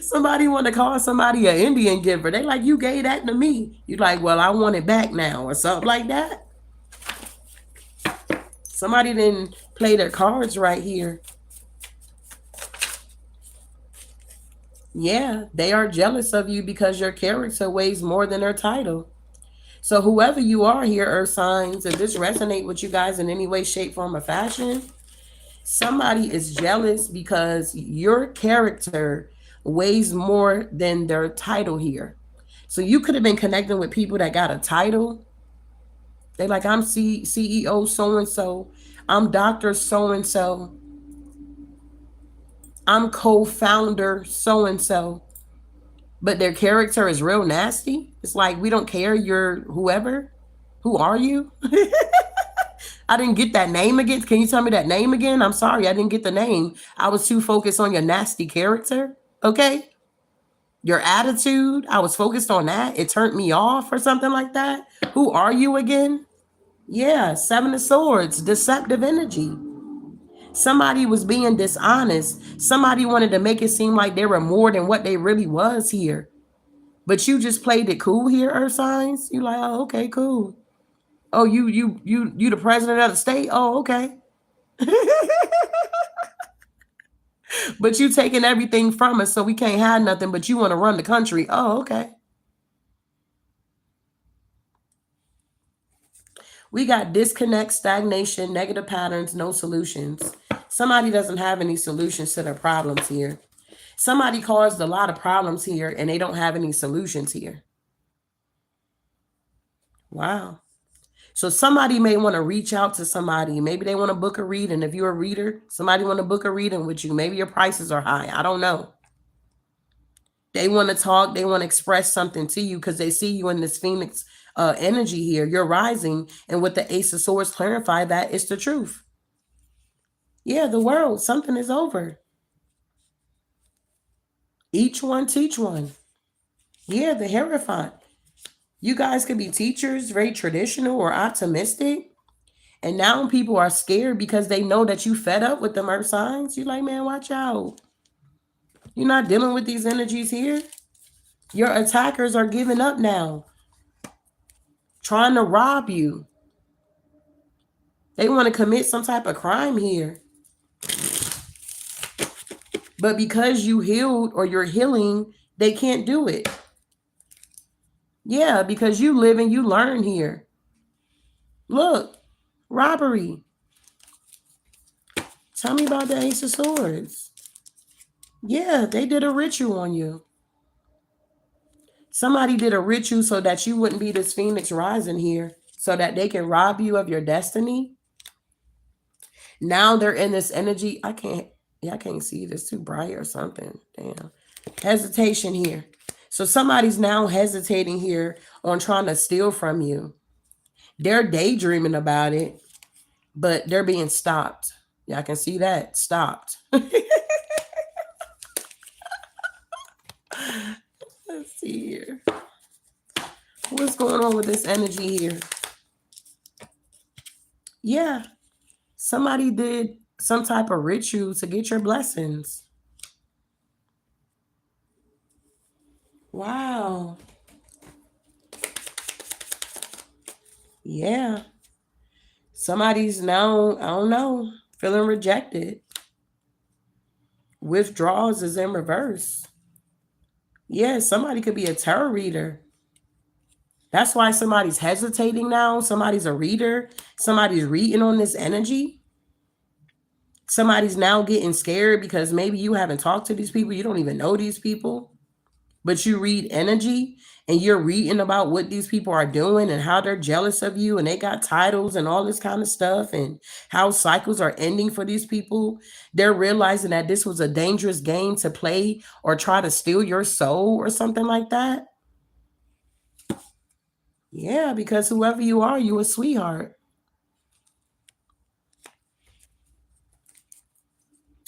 S1: Somebody want to call somebody an Indian giver. They like, you gave that to me. You like, well, I want it back now or something like that. Somebody didn't play their cards right here. Yeah, they are jealous of you because your character weighs more than their title. So whoever you are here, Earth signs, if this resonate with you guys in any way, shape, form, or fashion, somebody is jealous because your character weighs more than their title here. So you could have been connecting with people that got a title. They like, I'm CEO so and so, I'm Doctor so and so, I'm co-founder so and so, but their character is real nasty. It's like, we don't care. You're whoever. Who are you? I didn't get that name again. Can you tell me that name again? I'm sorry, I didn't get the name. I was too focused on your nasty character. Okay. Your attitude, I was focused on that. It turned me off or something like that. Who are you again? Yeah, Seven of Swords, deceptive energy. Somebody was being dishonest. Somebody wanted to make it seem like they were more than what they really was here. But you just played it cool here, Earth signs. You like, oh, okay, cool. Oh, you the president of the state? Oh, okay. But you taking everything from us, so we can't have nothing, but you want to run the country. Oh, okay. We got disconnect, stagnation, negative patterns, no solutions. Somebody doesn't have any solutions to their problems here. Somebody caused a lot of problems here and they don't have any solutions here. Wow. So somebody may want to reach out to somebody. Maybe they want to book a reading. If you're a reader, somebody want to book a reading with you. Maybe your prices are high. I don't know. They want to talk. They want to express something to you because they see you in this Phoenix energy here. You're rising. And with the Ace of Swords clarify that it's the truth. Yeah, the world. Something is over. Each one teach one. Yeah, the Hierophant. You guys could be teachers, very traditional or optimistic. And now people are scared because they know that you fed up with them earth signs. You're like, man, watch out. You're not dealing with these energies here. Your attackers are giving up now, trying to rob you. They want to commit some type of crime here. But because you healed or you're healing, they can't do it. Yeah, because you live and you learn here. Look, robbery. Tell me about the Ace of Swords. Yeah, they did a ritual on you. Somebody did a ritual so that you wouldn't be this Phoenix rising here, so that they can rob you of your destiny. Now they're in this energy. I can't see this too bright or something. Damn. Hesitation here. So somebody's now hesitating here on trying to steal from you. They're daydreaming about it, but they're being stopped. Yeah, I can see that. Stopped. Let's see here. What's going on with this energy here? Yeah, somebody did some type of ritual to get your blessings. Wow. Yeah. Somebody's now, I don't know, feeling rejected. Withdrawals is in reverse. Yeah, somebody could be a tarot reader. That's why somebody's hesitating now. Somebody's a reader. Somebody's reading on this energy. Somebody's now getting scared because maybe you haven't talked to these people. You don't even know these people. But you read energy and you're reading about what these people are doing and how they're jealous of you and they got titles and all this kind of stuff and how cycles are ending for these people. They're realizing that this was a dangerous game to play or try to steal your soul or something like that. Yeah, because whoever you are, you a sweetheart.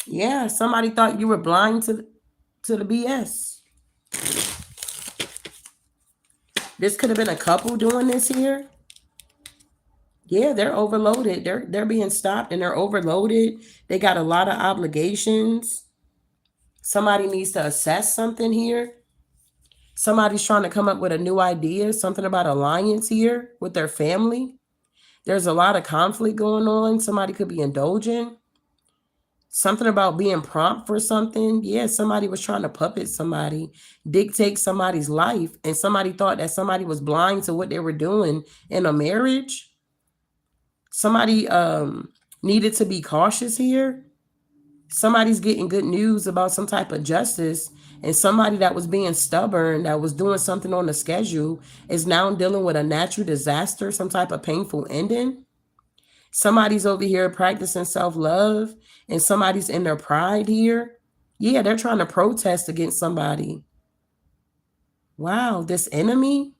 S1: Yeah, somebody thought you were blind to the BS. This could have been a couple doing this here. Yeah, they're overloaded. They're being stopped and they're overloaded. They got a lot of obligations. Somebody needs to assess something here. Somebody's trying to come up with a new idea, something about alliance here with their family. There's a lot of conflict going on. Somebody could be indulging. Something about being prompt for something. Yeah, somebody was trying to puppet somebody, dictate somebody's life, and somebody thought that somebody was blind to what they were doing in a marriage. Somebody needed to be cautious here. Somebody's getting good news about some type of justice, and somebody that was being stubborn, that was doing something on the schedule, is now dealing with a natural disaster, some type of painful ending. Somebody's over here practicing self-love, and somebody's in their pride here. Yeah, they're trying to protest against somebody. Wow, this enemy,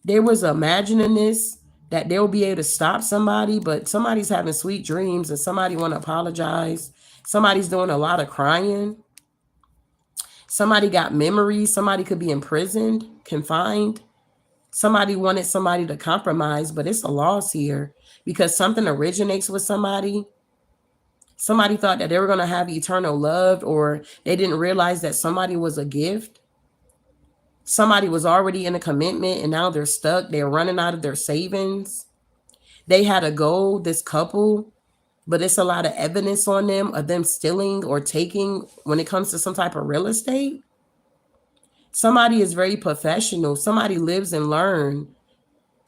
S1: they was imagining this, that they'll be able to stop somebody, but somebody's having sweet dreams and somebody want to apologize. Somebody's doing a lot of crying. Somebody got memories. Somebody could be imprisoned, confined. Somebody wanted somebody to compromise, but it's a loss here because something originates with somebody. Somebody thought that they were going to have eternal love, or they didn't realize that somebody was a gift. Somebody was already in a commitment and now they're stuck. They're running out of their savings. They had a goal, this couple, but it's a lot of evidence on them of them stealing or taking when it comes to some type of real estate. Somebody is very professional. Somebody lives and learn.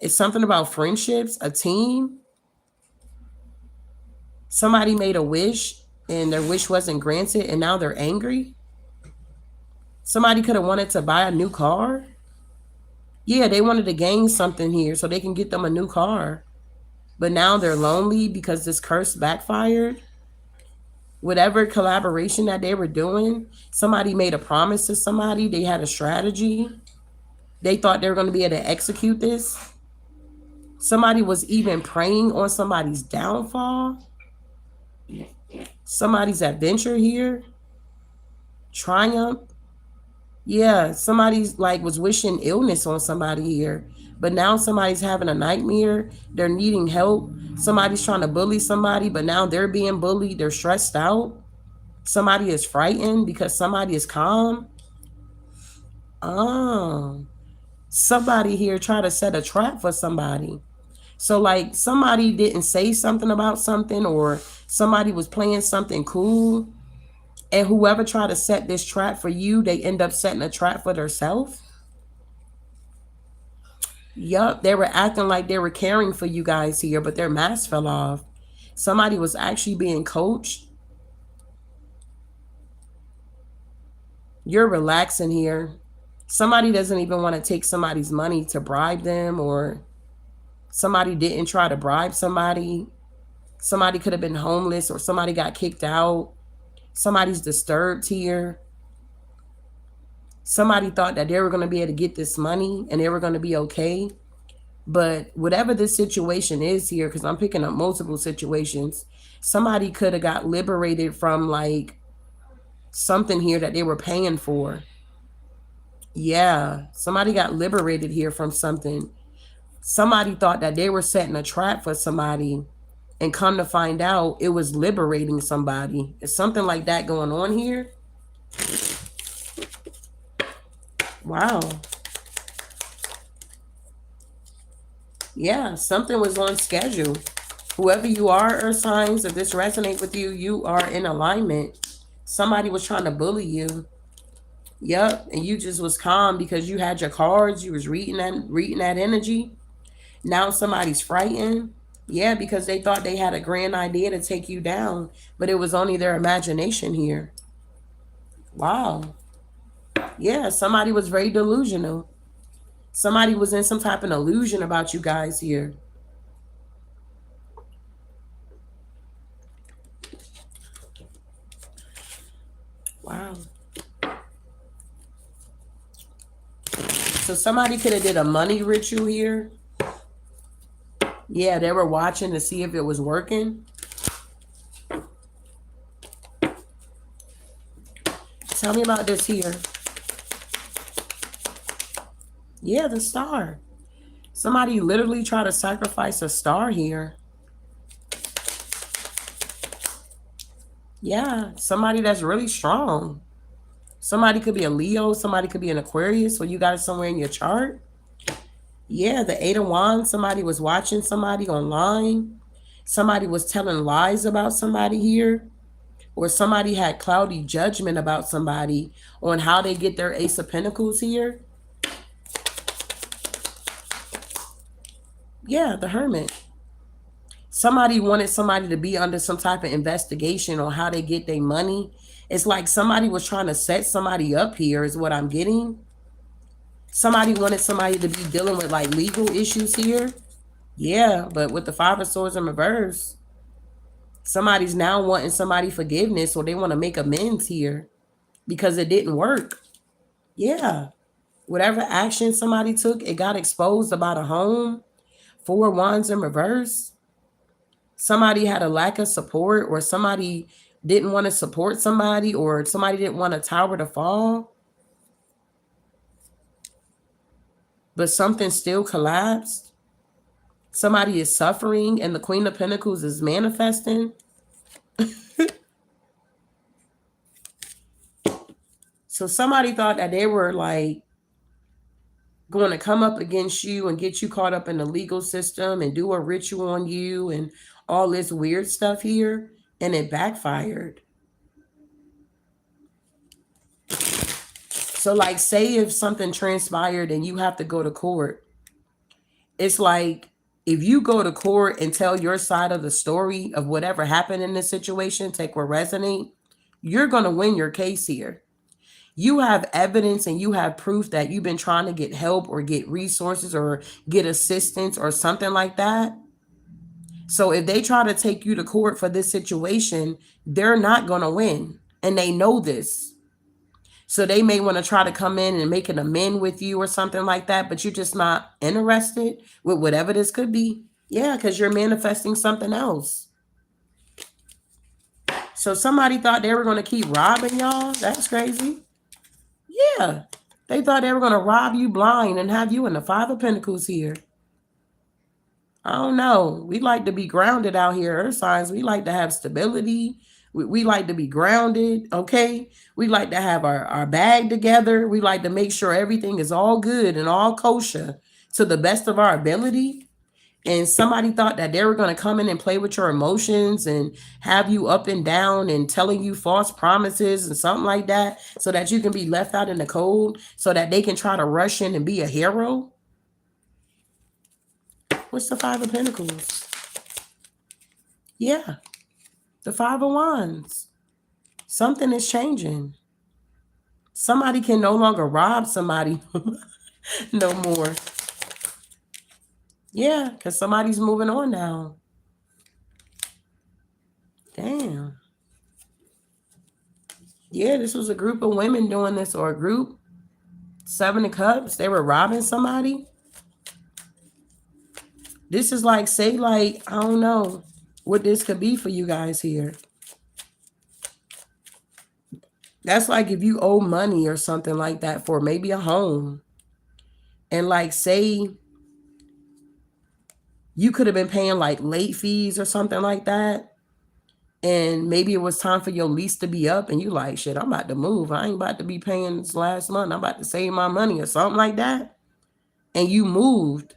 S1: It's something about friendships, a team. Somebody made a wish and their wish wasn't granted and now they're angry. Somebody could have wanted to buy a new car. Yeah, they wanted to gain something here so they can get them a new car. But now they're lonely because this curse backfired. Whatever collaboration that they were doing, somebody made a promise to somebody. They had a strategy. They thought they were going to be able to execute this. Somebody was even preying on somebody's downfall. Somebody's adventure here. Triumph. Yeah, somebody's like was wishing illness on somebody here. But now somebody's having a nightmare. They're needing help. Somebody's trying to bully somebody, but now they're being bullied. They're stressed out. Somebody is frightened because somebody is calm. Oh, somebody here tried to set a trap for somebody. So like somebody didn't say something about something, or somebody was playing something cool. And whoever tried to set this trap for you, they end up setting a trap for themselves. Yup, they were acting like they were caring for you guys here, but their mask fell off. Somebody was actually being coached. You're relaxing here. Somebody doesn't even want to take somebody's money to bribe them, or somebody didn't try to bribe somebody. Somebody could have been homeless, or somebody got kicked out. Somebody's disturbed here. Somebody thought that they were going to be able to get this money and they were going to be okay. But whatever this situation is here, because I'm picking up multiple situations, somebody could have got liberated from like something here that they were paying for. Yeah, somebody got liberated here from something. Somebody thought that they were setting a trap for somebody, and come to find out it was liberating somebody. It's something like that going on here. Wow. Yeah, something was on schedule. Whoever you are, Earth signs, if this resonates with you, you are in alignment. Somebody was trying to bully you. Yep, and you just was calm because you had your cards. You was reading that energy. Now somebody's frightened. Yeah, because they thought they had a grand idea to take you down, but it was only their imagination here. Wow. Yeah, somebody was very delusional. Somebody was in some type of illusion about you guys here. Wow. So somebody could have did a money ritual here. Yeah, they were watching to see if it was working. Tell me about this here. Yeah, the star. Somebody literally tried to sacrifice a star here. Yeah, somebody that's really strong. Somebody could be a Leo, somebody could be an Aquarius, or you got it somewhere in your chart. Yeah, the Eight of Wands, somebody was watching somebody online. Somebody was telling lies about somebody here. Or somebody had cloudy judgment about somebody on how they get their Ace of Pentacles here. Yeah, the Hermit. Somebody wanted somebody to be under some type of investigation on how they get their money. It's like somebody was trying to set somebody up here, is what I'm getting. Somebody wanted somebody to be dealing with like legal issues here. Yeah, but with the Five of Swords in reverse, somebody's now wanting somebody forgiveness, or they want to make amends here because it didn't work. Yeah. Whatever action somebody took, it got exposed about a home. Four Wands in reverse. Somebody had a lack of support, or somebody didn't want to support somebody, or somebody didn't want a tower to fall. But something still collapsed. Somebody is suffering, and the Queen of Pentacles is manifesting. So somebody thought that they were like going to come up against you and get you caught up in the legal system and do a ritual on you and all this weird stuff here, and it backfired. So like, say if something transpired and you have to go to court, it's like if you go to court and tell your side of the story of whatever happened in this situation, take what resonate, you're going to win your case here. You have evidence and you have proof that you've been trying to get help or get resources or get assistance or something like that. So if they try to take you to court for this situation, they're not going to win. And they know this. So they may want to try to come in and make an amend with you or something like that, but you're just not interested with whatever this could be. Yeah, because you're manifesting something else. So somebody thought they were going to keep robbing y'all. That's crazy. Yeah. They thought they were going to rob you blind and have you in the Five of Pentacles here. I don't know. We like to be grounded out here, Earth signs. We like to have stability. We like to be grounded, okay? We like to have our bag together. We like to make sure everything is all good and all kosher to the best of our ability. And somebody thought that they were going to come in and play with your emotions and have you up and down and telling you false promises and something like that so that you can be left out in the cold so that they can try to rush in and be a hero. What's the Five of Pentacles? Yeah, the Five of Wands. Something is changing. Somebody can no longer rob somebody no more. Yeah, because somebody's moving on now. Damn. Yeah, this was a group of women doing this, or a group. Seven of Cups. They were robbing somebody. This is like, say, like, I don't know what this could be for you guys here. That's like if you owe money or something like that for maybe a home. And like, say you could have been paying like late fees or something like that. And maybe it was time for your lease to be up and you like, shit, I'm about to move. I ain't about to be paying this last month. I'm about to save my money or something like that. And you moved.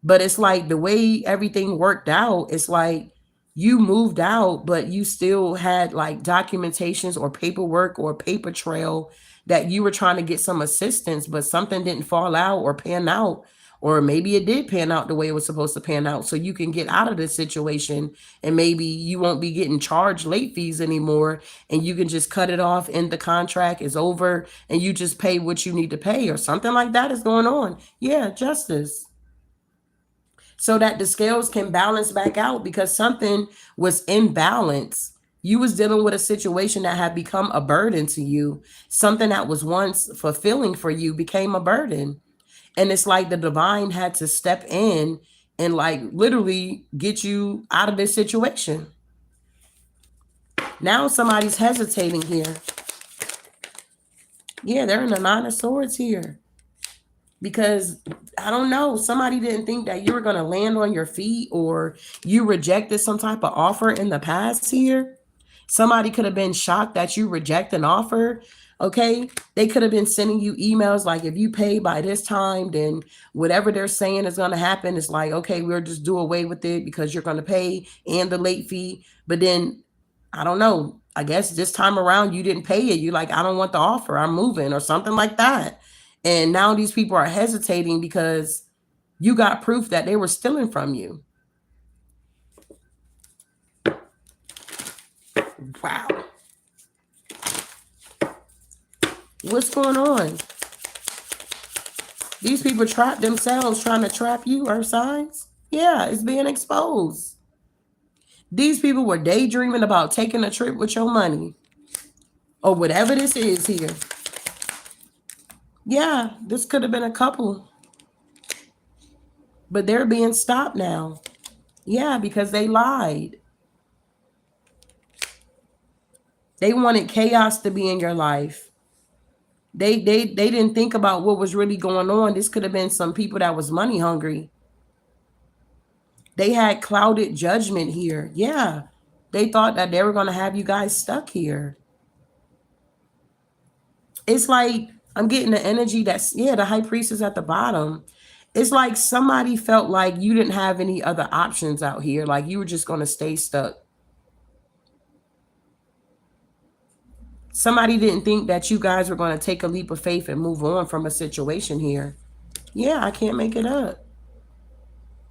S1: But it's like the way everything worked out, it's like you moved out, but you still had like documentations or paperwork or paper trail that you were trying to get some assistance, but something didn't fall out or pan out. Or maybe it did pan out the way it was supposed to pan out. So you can get out of this situation and maybe you won't be getting charged late fees anymore. And you can just cut it off and the contract is over and you just pay what you need to pay or something like that is going on. Yeah, justice. So that the scales can balance back out because something was in balance. You was dealing with a situation that had become a burden to you. Something that was once fulfilling for you became a burden. And it's like the divine had to step in and like literally get you out of this situation. Now somebody's hesitating here. Yeah, they're in the Nine of Swords here. Because I don't know, somebody didn't think that you were going to land on your feet or you rejected some type of offer in the past here. Somebody could have been shocked that you reject an offer. Okay. They could have been sending you emails like, if you pay by this time, then whatever they're saying is going to happen. It's like, okay, we'll just do away with it because you're going to pay and the late fee. But then I don't know. I guess this time around you didn't pay it. You like, I don't want the offer. I'm moving or something like that. And now these people are hesitating because you got proof that they were stealing from you. Wow. What's going on? These people trapped themselves trying to trap you, Earth signs. Yeah, it's being exposed. These people were daydreaming about taking a trip with your money or whatever this is here. Yeah, this could have been a couple. But they're being stopped now. Yeah, because they lied. They wanted chaos to be in your life. They didn't think about what was really going on. This could have been some people that was money hungry. They had clouded judgment here. Yeah. They thought that they were going to have you guys stuck here. It's like I'm getting the energy that's, yeah, the high priestess at the bottom. It's like somebody felt like you didn't have any other options out here. Like you were just going to stay stuck. Somebody didn't think that you guys were going to take a leap of faith and move on from a situation here. Yeah, I can't make it up.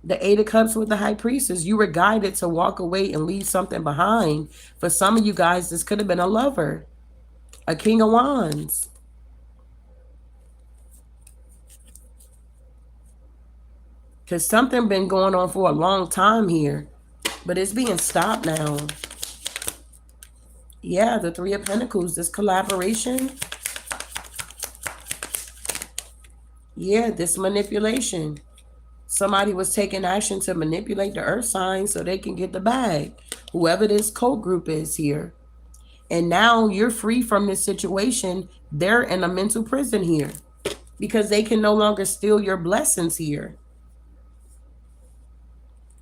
S1: The Eight of Cups with the High Priestess. You were guided to walk away and leave something behind. For some of you guys, this could have been a lover. A King of Wands. Because something been going on for a long time here. But it's being stopped now. Yeah, the Three of Pentacles. This collaboration. Yeah, this manipulation. Somebody was taking action to manipulate the earth sign so they can get the bag. Whoever this code group is here. And now you're free from this situation. They're in a mental prison here. Because they can no longer steal your blessings here.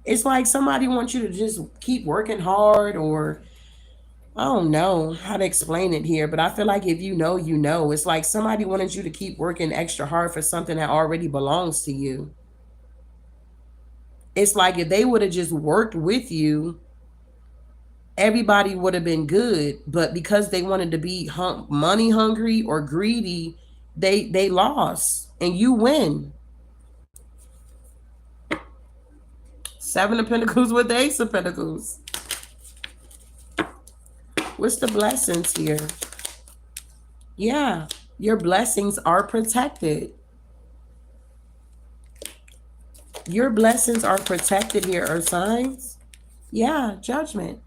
S1: It's like somebody wants you to just keep working hard, or I don't know how to explain it here, but I feel like if you know, you know. It's like somebody wanted you to keep working extra hard for something that already belongs to you. It's like if they would have just worked with you, everybody would have been good. But because they wanted to be money hungry or greedy, they lost and you win. Seven of Pentacles with the Ace of Pentacles. What's the blessings here? Yeah, your blessings are protected. Your blessings are protected here, Earth signs. Yeah, Judgment.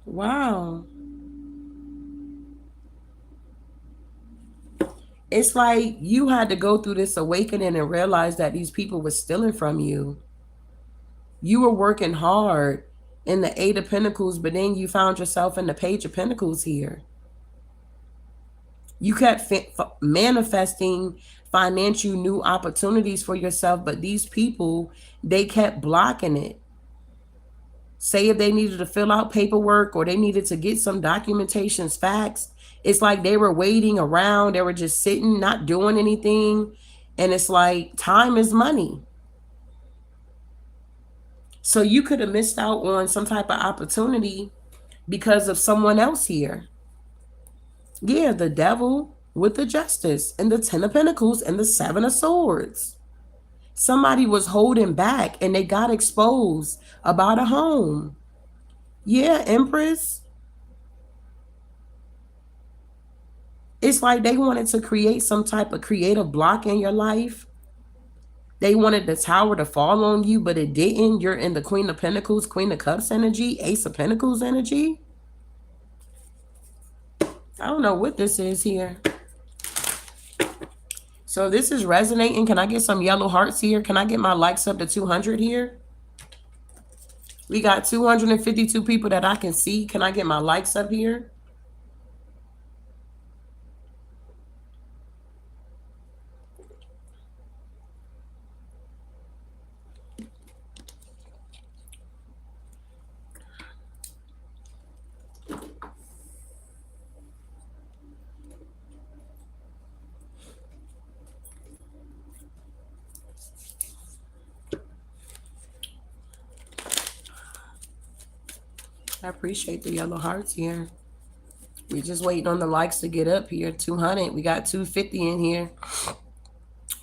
S1: Wow. It's like you had to go through this awakening and realize that these people were stealing from you. You were working hard in the Eight of Pentacles, but then you found yourself in the Page of Pentacles here. You kept manifesting financial new opportunities for yourself, but these people, they kept blocking it. Say if they needed to fill out paperwork or they needed to get some documentations, facts, it's like they were waiting around. They were just sitting, not doing anything. And it's like time is money. So you could have missed out on some type of opportunity because of someone else here. Yeah, the devil with the justice and the 10 of Pentacles and the 7 of Swords. Somebody was holding back and they got exposed about a home. Yeah, Empress. It's like they wanted to create some type of creative block in your life. They wanted the tower to fall on you, but it didn't. You're in the Queen of Pentacles, Queen of Cups energy, Ace of Pentacles energy. I don't know what this is here. So this is resonating. Can I get some yellow hearts here? Can I get my likes up to 200 here? We got 252 people that I can see. Can I get my likes up here? I appreciate the yellow hearts here. We just waiting on the likes to get up here. 200. We got 250 in here.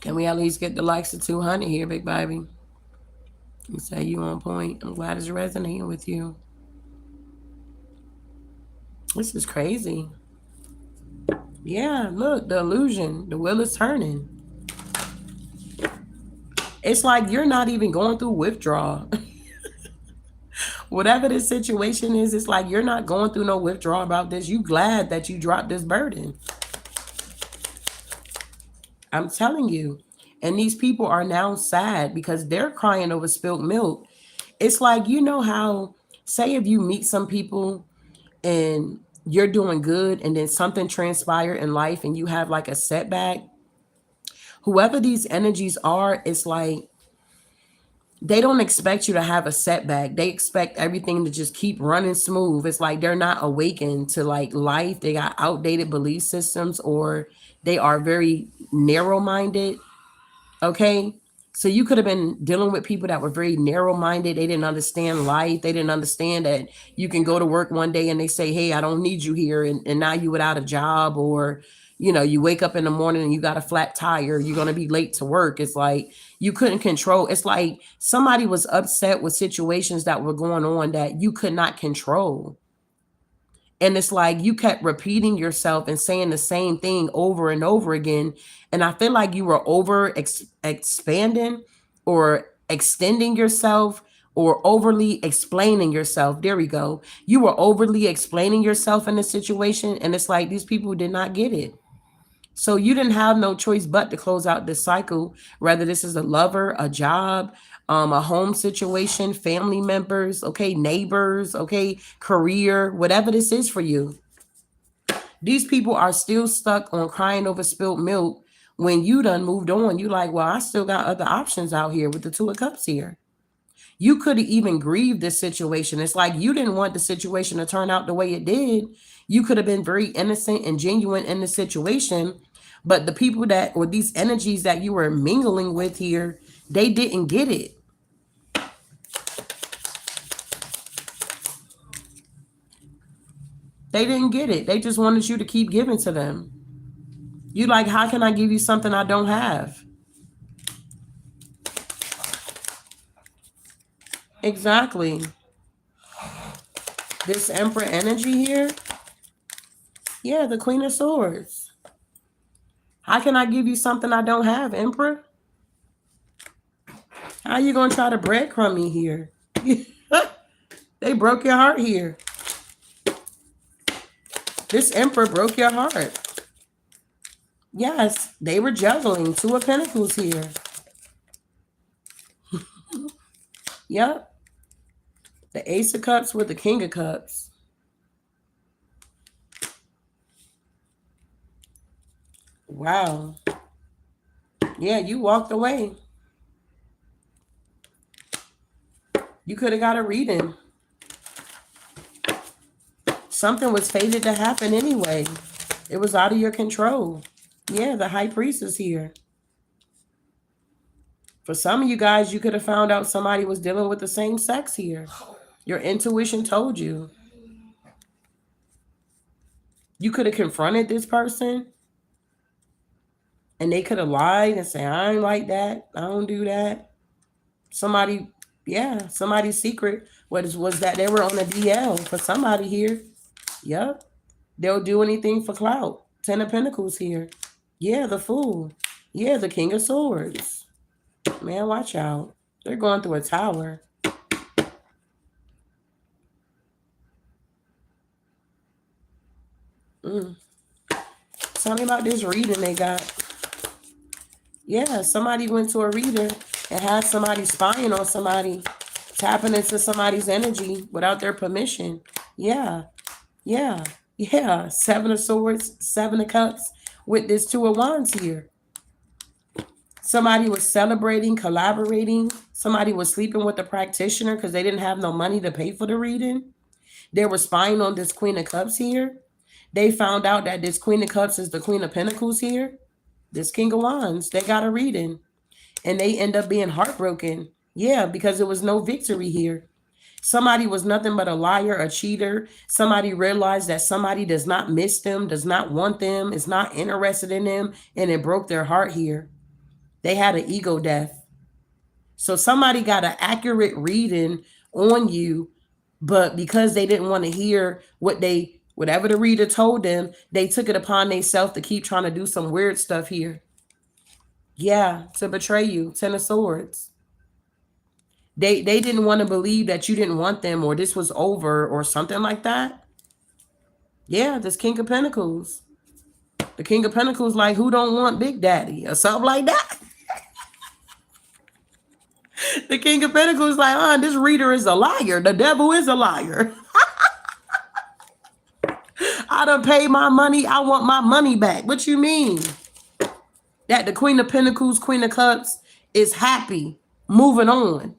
S1: Can we at least get the likes of 200 here, big baby? You say you on point. I'm glad it's resonating with you. This is crazy. Yeah, look, the illusion. The wheel is turning. It's like you're not even going through withdrawal. Whatever the situation is, it's like you're not going through no withdrawal about this. You glad that you dropped this burden. I'm telling you. And these people are now sad because they're crying over spilled milk. It's like, you know how, say if you meet some people and you're doing good and then something transpired in life and you have like a setback. Whoever these energies are, it's like they don't expect you to have a setback. They expect everything to just keep running smooth. It's like they're not awakened to like life. They got outdated belief systems or they are very narrow-minded. Okay. So you could have been dealing with people that were very narrow-minded. They didn't understand life. They didn't understand that you can go to work one day and they say, hey, I don't need you here. And now you without a job, or, you know, you wake up in the morning and you got a flat tire. You're going to be late to work. It's like you couldn't control. It's like somebody was upset with situations that were going on that you could not control. And it's like you kept repeating yourself and saying the same thing over and over again. And I feel like you were expanding or extending yourself or overly explaining yourself. There we go. You were overly explaining yourself in the situation. And it's like these people did not get it. So you didn't have no choice but to close out this cycle, whether this is a lover, a job, a home situation, family members, okay, neighbors, okay, career, whatever this is for you. These people are still stuck on crying over spilled milk when you done moved on. You like, well, I still got other options out here with the Two of Cups here. You could have even grieved this situation. It's like you didn't want the situation to turn out the way it did. You could have been very innocent and genuine in the situation, but the people that, or these energies that you were mingling with here, they didn't get it. They didn't get it. They just wanted you to keep giving to them. You like, how can I give you something I don't have? Exactly. This Emperor energy here. Yeah, the Queen of Swords. How can I give you something I don't have, Emperor? How are you going to try to breadcrumb me here? They broke your heart here. This Emperor broke your heart. Yes, they were juggling. Two of Pentacles here. Yep. The Ace of Cups with the King of Cups. Wow. Yeah, you walked away. You could have got a reading. Something was fated to happen anyway. It was out of your control. Yeah, the High Priestess here. For some of you guys, you could have found out somebody was dealing with the same sex here. Your intuition told you. You could have confronted this person and they could have lied and say, I ain't like that. I don't do that. Somebody, yeah, somebody's secret was that they were on a DL for somebody here. Yep. They'll do anything for clout. 10 of Pentacles here. Yeah, the Fool. Yeah, the King of Swords. Man, watch out. They're going through a tower. Tell me about this reading they got. Yeah, somebody went to a reader and had somebody spying on somebody, tapping into somebody's energy without their permission. Yeah, yeah, yeah. 7 of Swords, 7 of Cups with this 2 of Wands here. Somebody was celebrating, collaborating. Somebody was sleeping with the practitioner because they didn't have no money to pay for the reading. They were spying on this Queen of Cups here. They found out that this Queen of Cups is the Queen of Pentacles here. This King of Wands, they got a reading. And they end up being heartbroken. Yeah, because there was no victory here. Somebody was nothing but a liar, a cheater. Somebody realized that somebody does not miss them, does not want them, is not interested in them, and it broke their heart here. They had an ego death. So somebody got an accurate reading on you, but because they didn't want to hear whatever the reader told them, they took it upon themselves to keep trying to do some weird stuff here. Yeah, to betray you. 10 of Swords. They didn't want to believe that you didn't want them or this was over or something like that. Yeah, this King of Pentacles. The King of Pentacles like, who don't want Big Daddy or something like that. The King of Pentacles like, this reader is a liar. The devil is a liar. I done paid my money. I want my money back. What you mean? That the Queen of Pentacles, Queen of Cups is happy, moving on.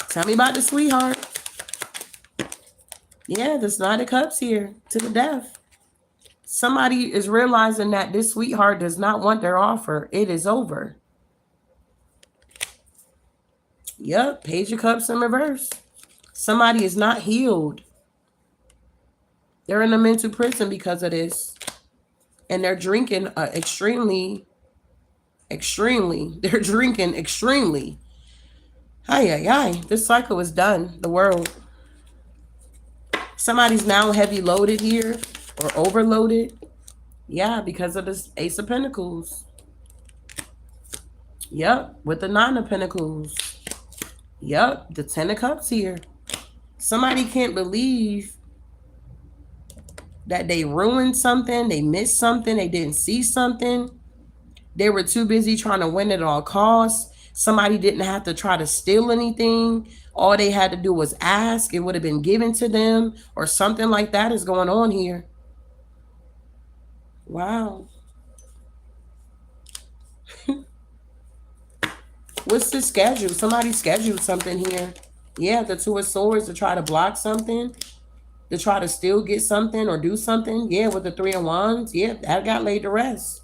S1: Tell me about the sweetheart. Yeah, the Knight of Cups here to the death. Somebody is realizing that this sweetheart does not want their offer. It is over. Yep, Page of Cups in reverse. Somebody is not healed. They're in a mental prison because of this. And they're drinking extremely. They're drinking extremely. This cycle is done. The world. Somebody's now heavy loaded here or overloaded. Yeah, because of this Ace of Pentacles. Yep, with the 9 of Pentacles. Yep, the 10 of Cups here. Somebody can't believe that they ruined something, they missed something, they didn't see something. They were too busy trying to win at all costs. Somebody didn't have to try to steal anything. All they had to do was ask. It would have been given to them or something like that is going on here. Wow. What's the schedule? Somebody scheduled something here. Yeah, the 2 of Swords to try to block something. To try to still get something or do something. Yeah, with the 3 of Wands. Yeah, that got laid to rest.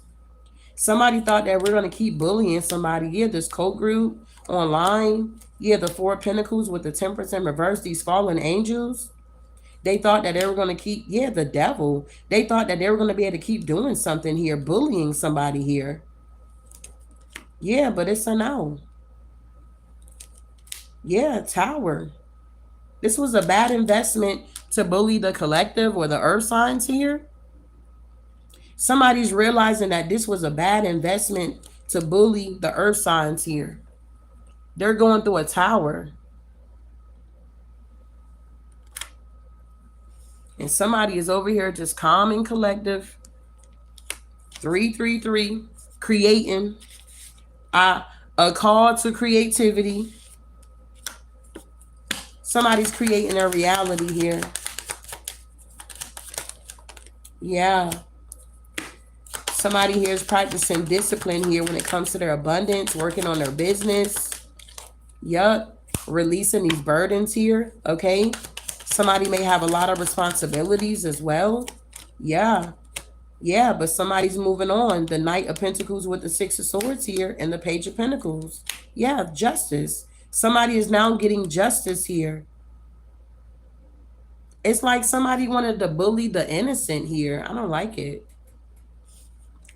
S1: Somebody thought that we're going to keep bullying somebody. Yeah, this cult group online. Yeah, the 4 of Pentacles with the Temperance in reverse. These fallen angels. They thought that they were going to keep, yeah, the devil. They thought that they were going to be able to keep doing something here, bullying somebody here. Yeah, but it's a no. Yeah, Tower. This was a bad investment to bully the collective or the earth signs here. Somebody's realizing that this was a bad investment to bully the earth signs here. They're going through a tower. And somebody is over here just calm and collective. 333, creating, a call to creativity. Somebody's creating a reality here. Yeah. Somebody here is practicing discipline here when it comes to their abundance, working on their business. Yup. Releasing these burdens here. Okay. Somebody may have a lot of responsibilities as well. Yeah. Yeah, but somebody's moving on. The Knight of Pentacles with the Six of Swords here and the Page of Pentacles. Yeah, justice. Somebody is now getting justice here. It's like somebody wanted to bully the innocent here. I don't like it.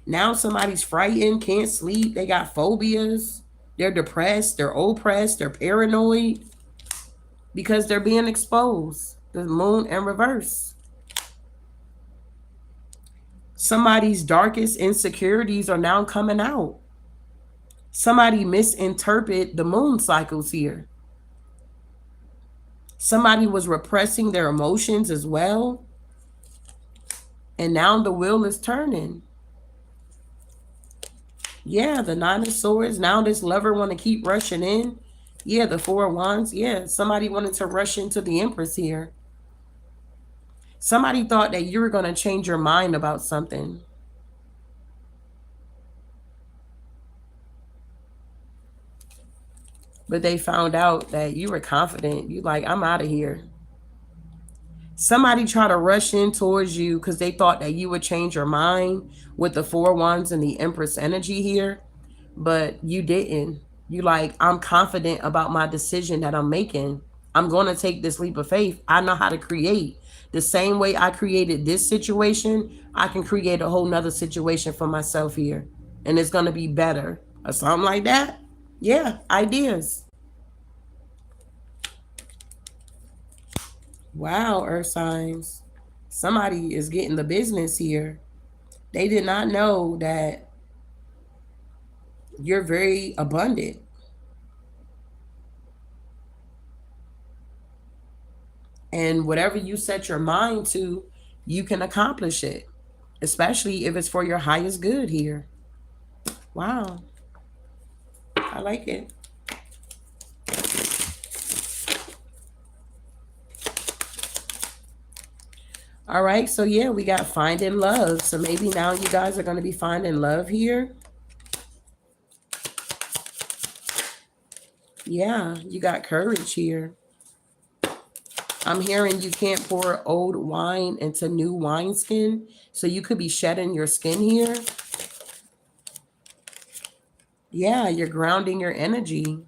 S1: Now somebody's frightened, can't sleep. They got phobias. They're depressed. They're oppressed. They're paranoid. Because they're being exposed. The Moon in reverse. Somebody's darkest insecurities are now coming out. Somebody misinterpret the moon cycles here. Somebody was repressing their emotions as well. And now the wheel is turning. Yeah, the Nine of Swords. Now this lover want to keep rushing in. Yeah, the Four of Wands. Yeah, somebody wanted to rush into the Empress here. Somebody thought that you were going to change your mind about something. But they found out that you were confident. You like, I'm out of here. Somebody tried to rush in towards you because they thought that you would change your mind with the Four of Wands and the Empress energy here. But you didn't. You like, I'm confident about my decision that I'm making. I'm going to take this leap of faith. I know how to create. The same way I created this situation, I can create a whole nother situation for myself here. And it's going to be better. Or something like that. Yeah, ideas. Wow, earth signs. Somebody is getting the business here. They did not know that you're very abundant. And whatever you set your mind to, you can accomplish it. Especially if it's for your highest good here. Wow. I like it. All right, so yeah, we got finding love. So maybe now you guys are going to be finding love here. Yeah, you got courage here. I'm hearing you can't pour old wine into new wineskin. So you could be shedding your skin here. Yeah, you're grounding your energy.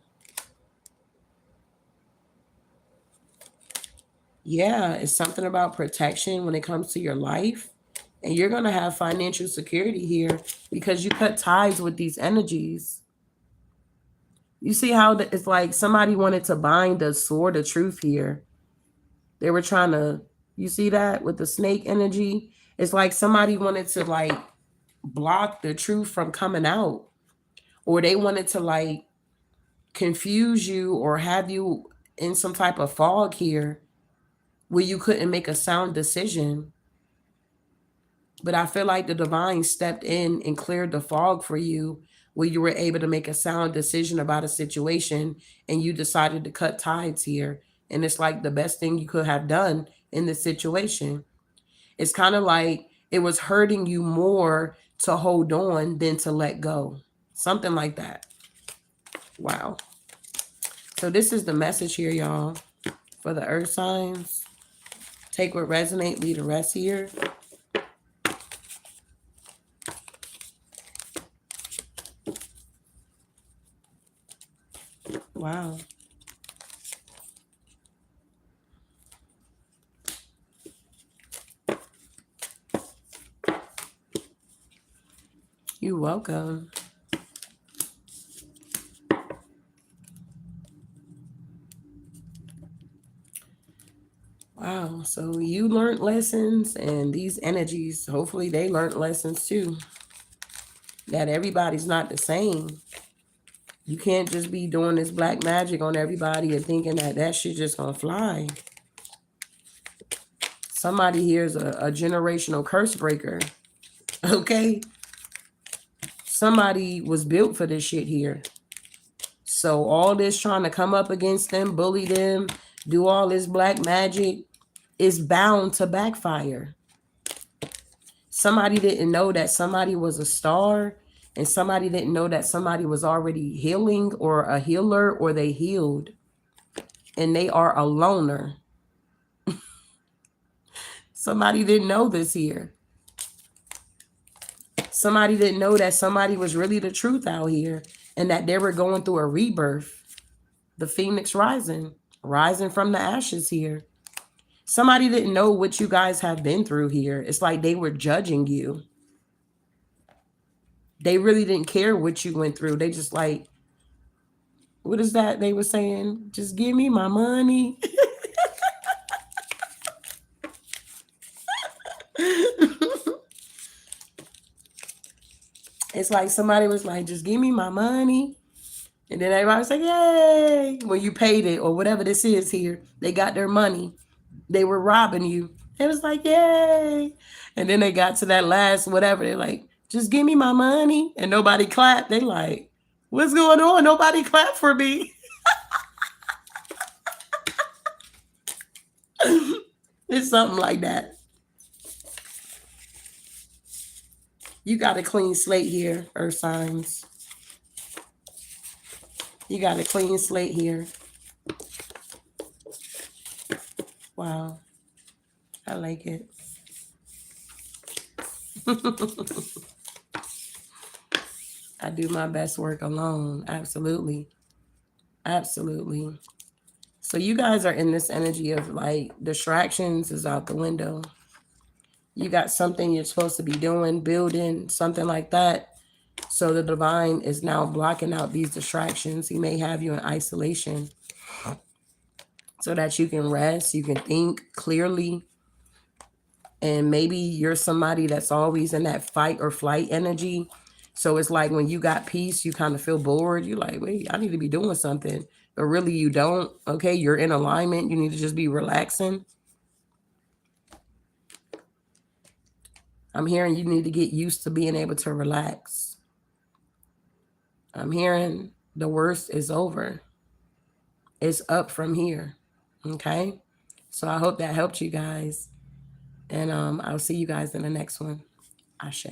S1: Yeah, it's something about protection when it comes to your life. And you're going to have financial security here because you cut ties with these energies. You see how it's like somebody wanted to bind the sword of truth here. They were trying to, you see that with the snake energy? It's like somebody wanted to like block the truth from coming out. Or they wanted to like confuse you or have you in some type of fog here where you couldn't make a sound decision. But I feel like the divine stepped in and cleared the fog for you where you were able to make a sound decision about a situation and you decided to cut ties here. And it's like the best thing you could have done in this situation. It's kind of like it was hurting you more to hold on than to let go. Something like that. Wow. So this is the message here, y'all, for the earth signs. Take what resonates, leave the rest here. Wow. You're welcome. Wow. So you learned lessons, and these energies, hopefully they learned lessons too. That everybody's not the same. You can't just be doing this black magic on everybody and thinking that that shit just gonna fly. Somebody here is a generational curse breaker. Okay? somebody was built for this shit here. So all this trying to come up against them, bully them, do all this black magic is bound to backfire. Somebody didn't know that somebody was a star, and somebody didn't know that somebody was already healing or a healer, or they healed and they are a loner. Somebody didn't know this here. Somebody didn't know that somebody was really the truth out here, and that they were going through a rebirth. The phoenix rising from the ashes here. Somebody didn't know what you guys have been through here. It's like they were judging you. They really didn't care what you went through. They just like, what is that they were saying? Just give me my money. It's like somebody was like, just give me my money. And then everybody was like, yay. When you paid it or whatever this is here, they got their money. They were robbing you. It was like, yay. And then they got to that last whatever. They're like, just give me my money. And nobody clapped. They like, what's going on? Nobody clapped for me. It's something like that. You got a clean slate here, earth signs. You got a clean slate here. Wow. I like it. I do my best work alone. Absolutely. Absolutely. So you guys are in this energy of like distractions is out the window. You got something you're supposed to be doing, building, something like that. So the divine is now blocking out these distractions. He may have you in isolation so that you can rest, you can think clearly. And maybe you're somebody that's always in that fight or flight energy. So it's like when you got peace, you kind of feel bored. You're like, wait, I need to be doing something. But really you don't. Okay, you're in alignment. You need to just be relaxing. I'm hearing you need to get used to being able to relax. I'm hearing the worst is over. It's up from here. Okay? So I hope that helped you guys. And I'll see you guys in the next one. Ashe.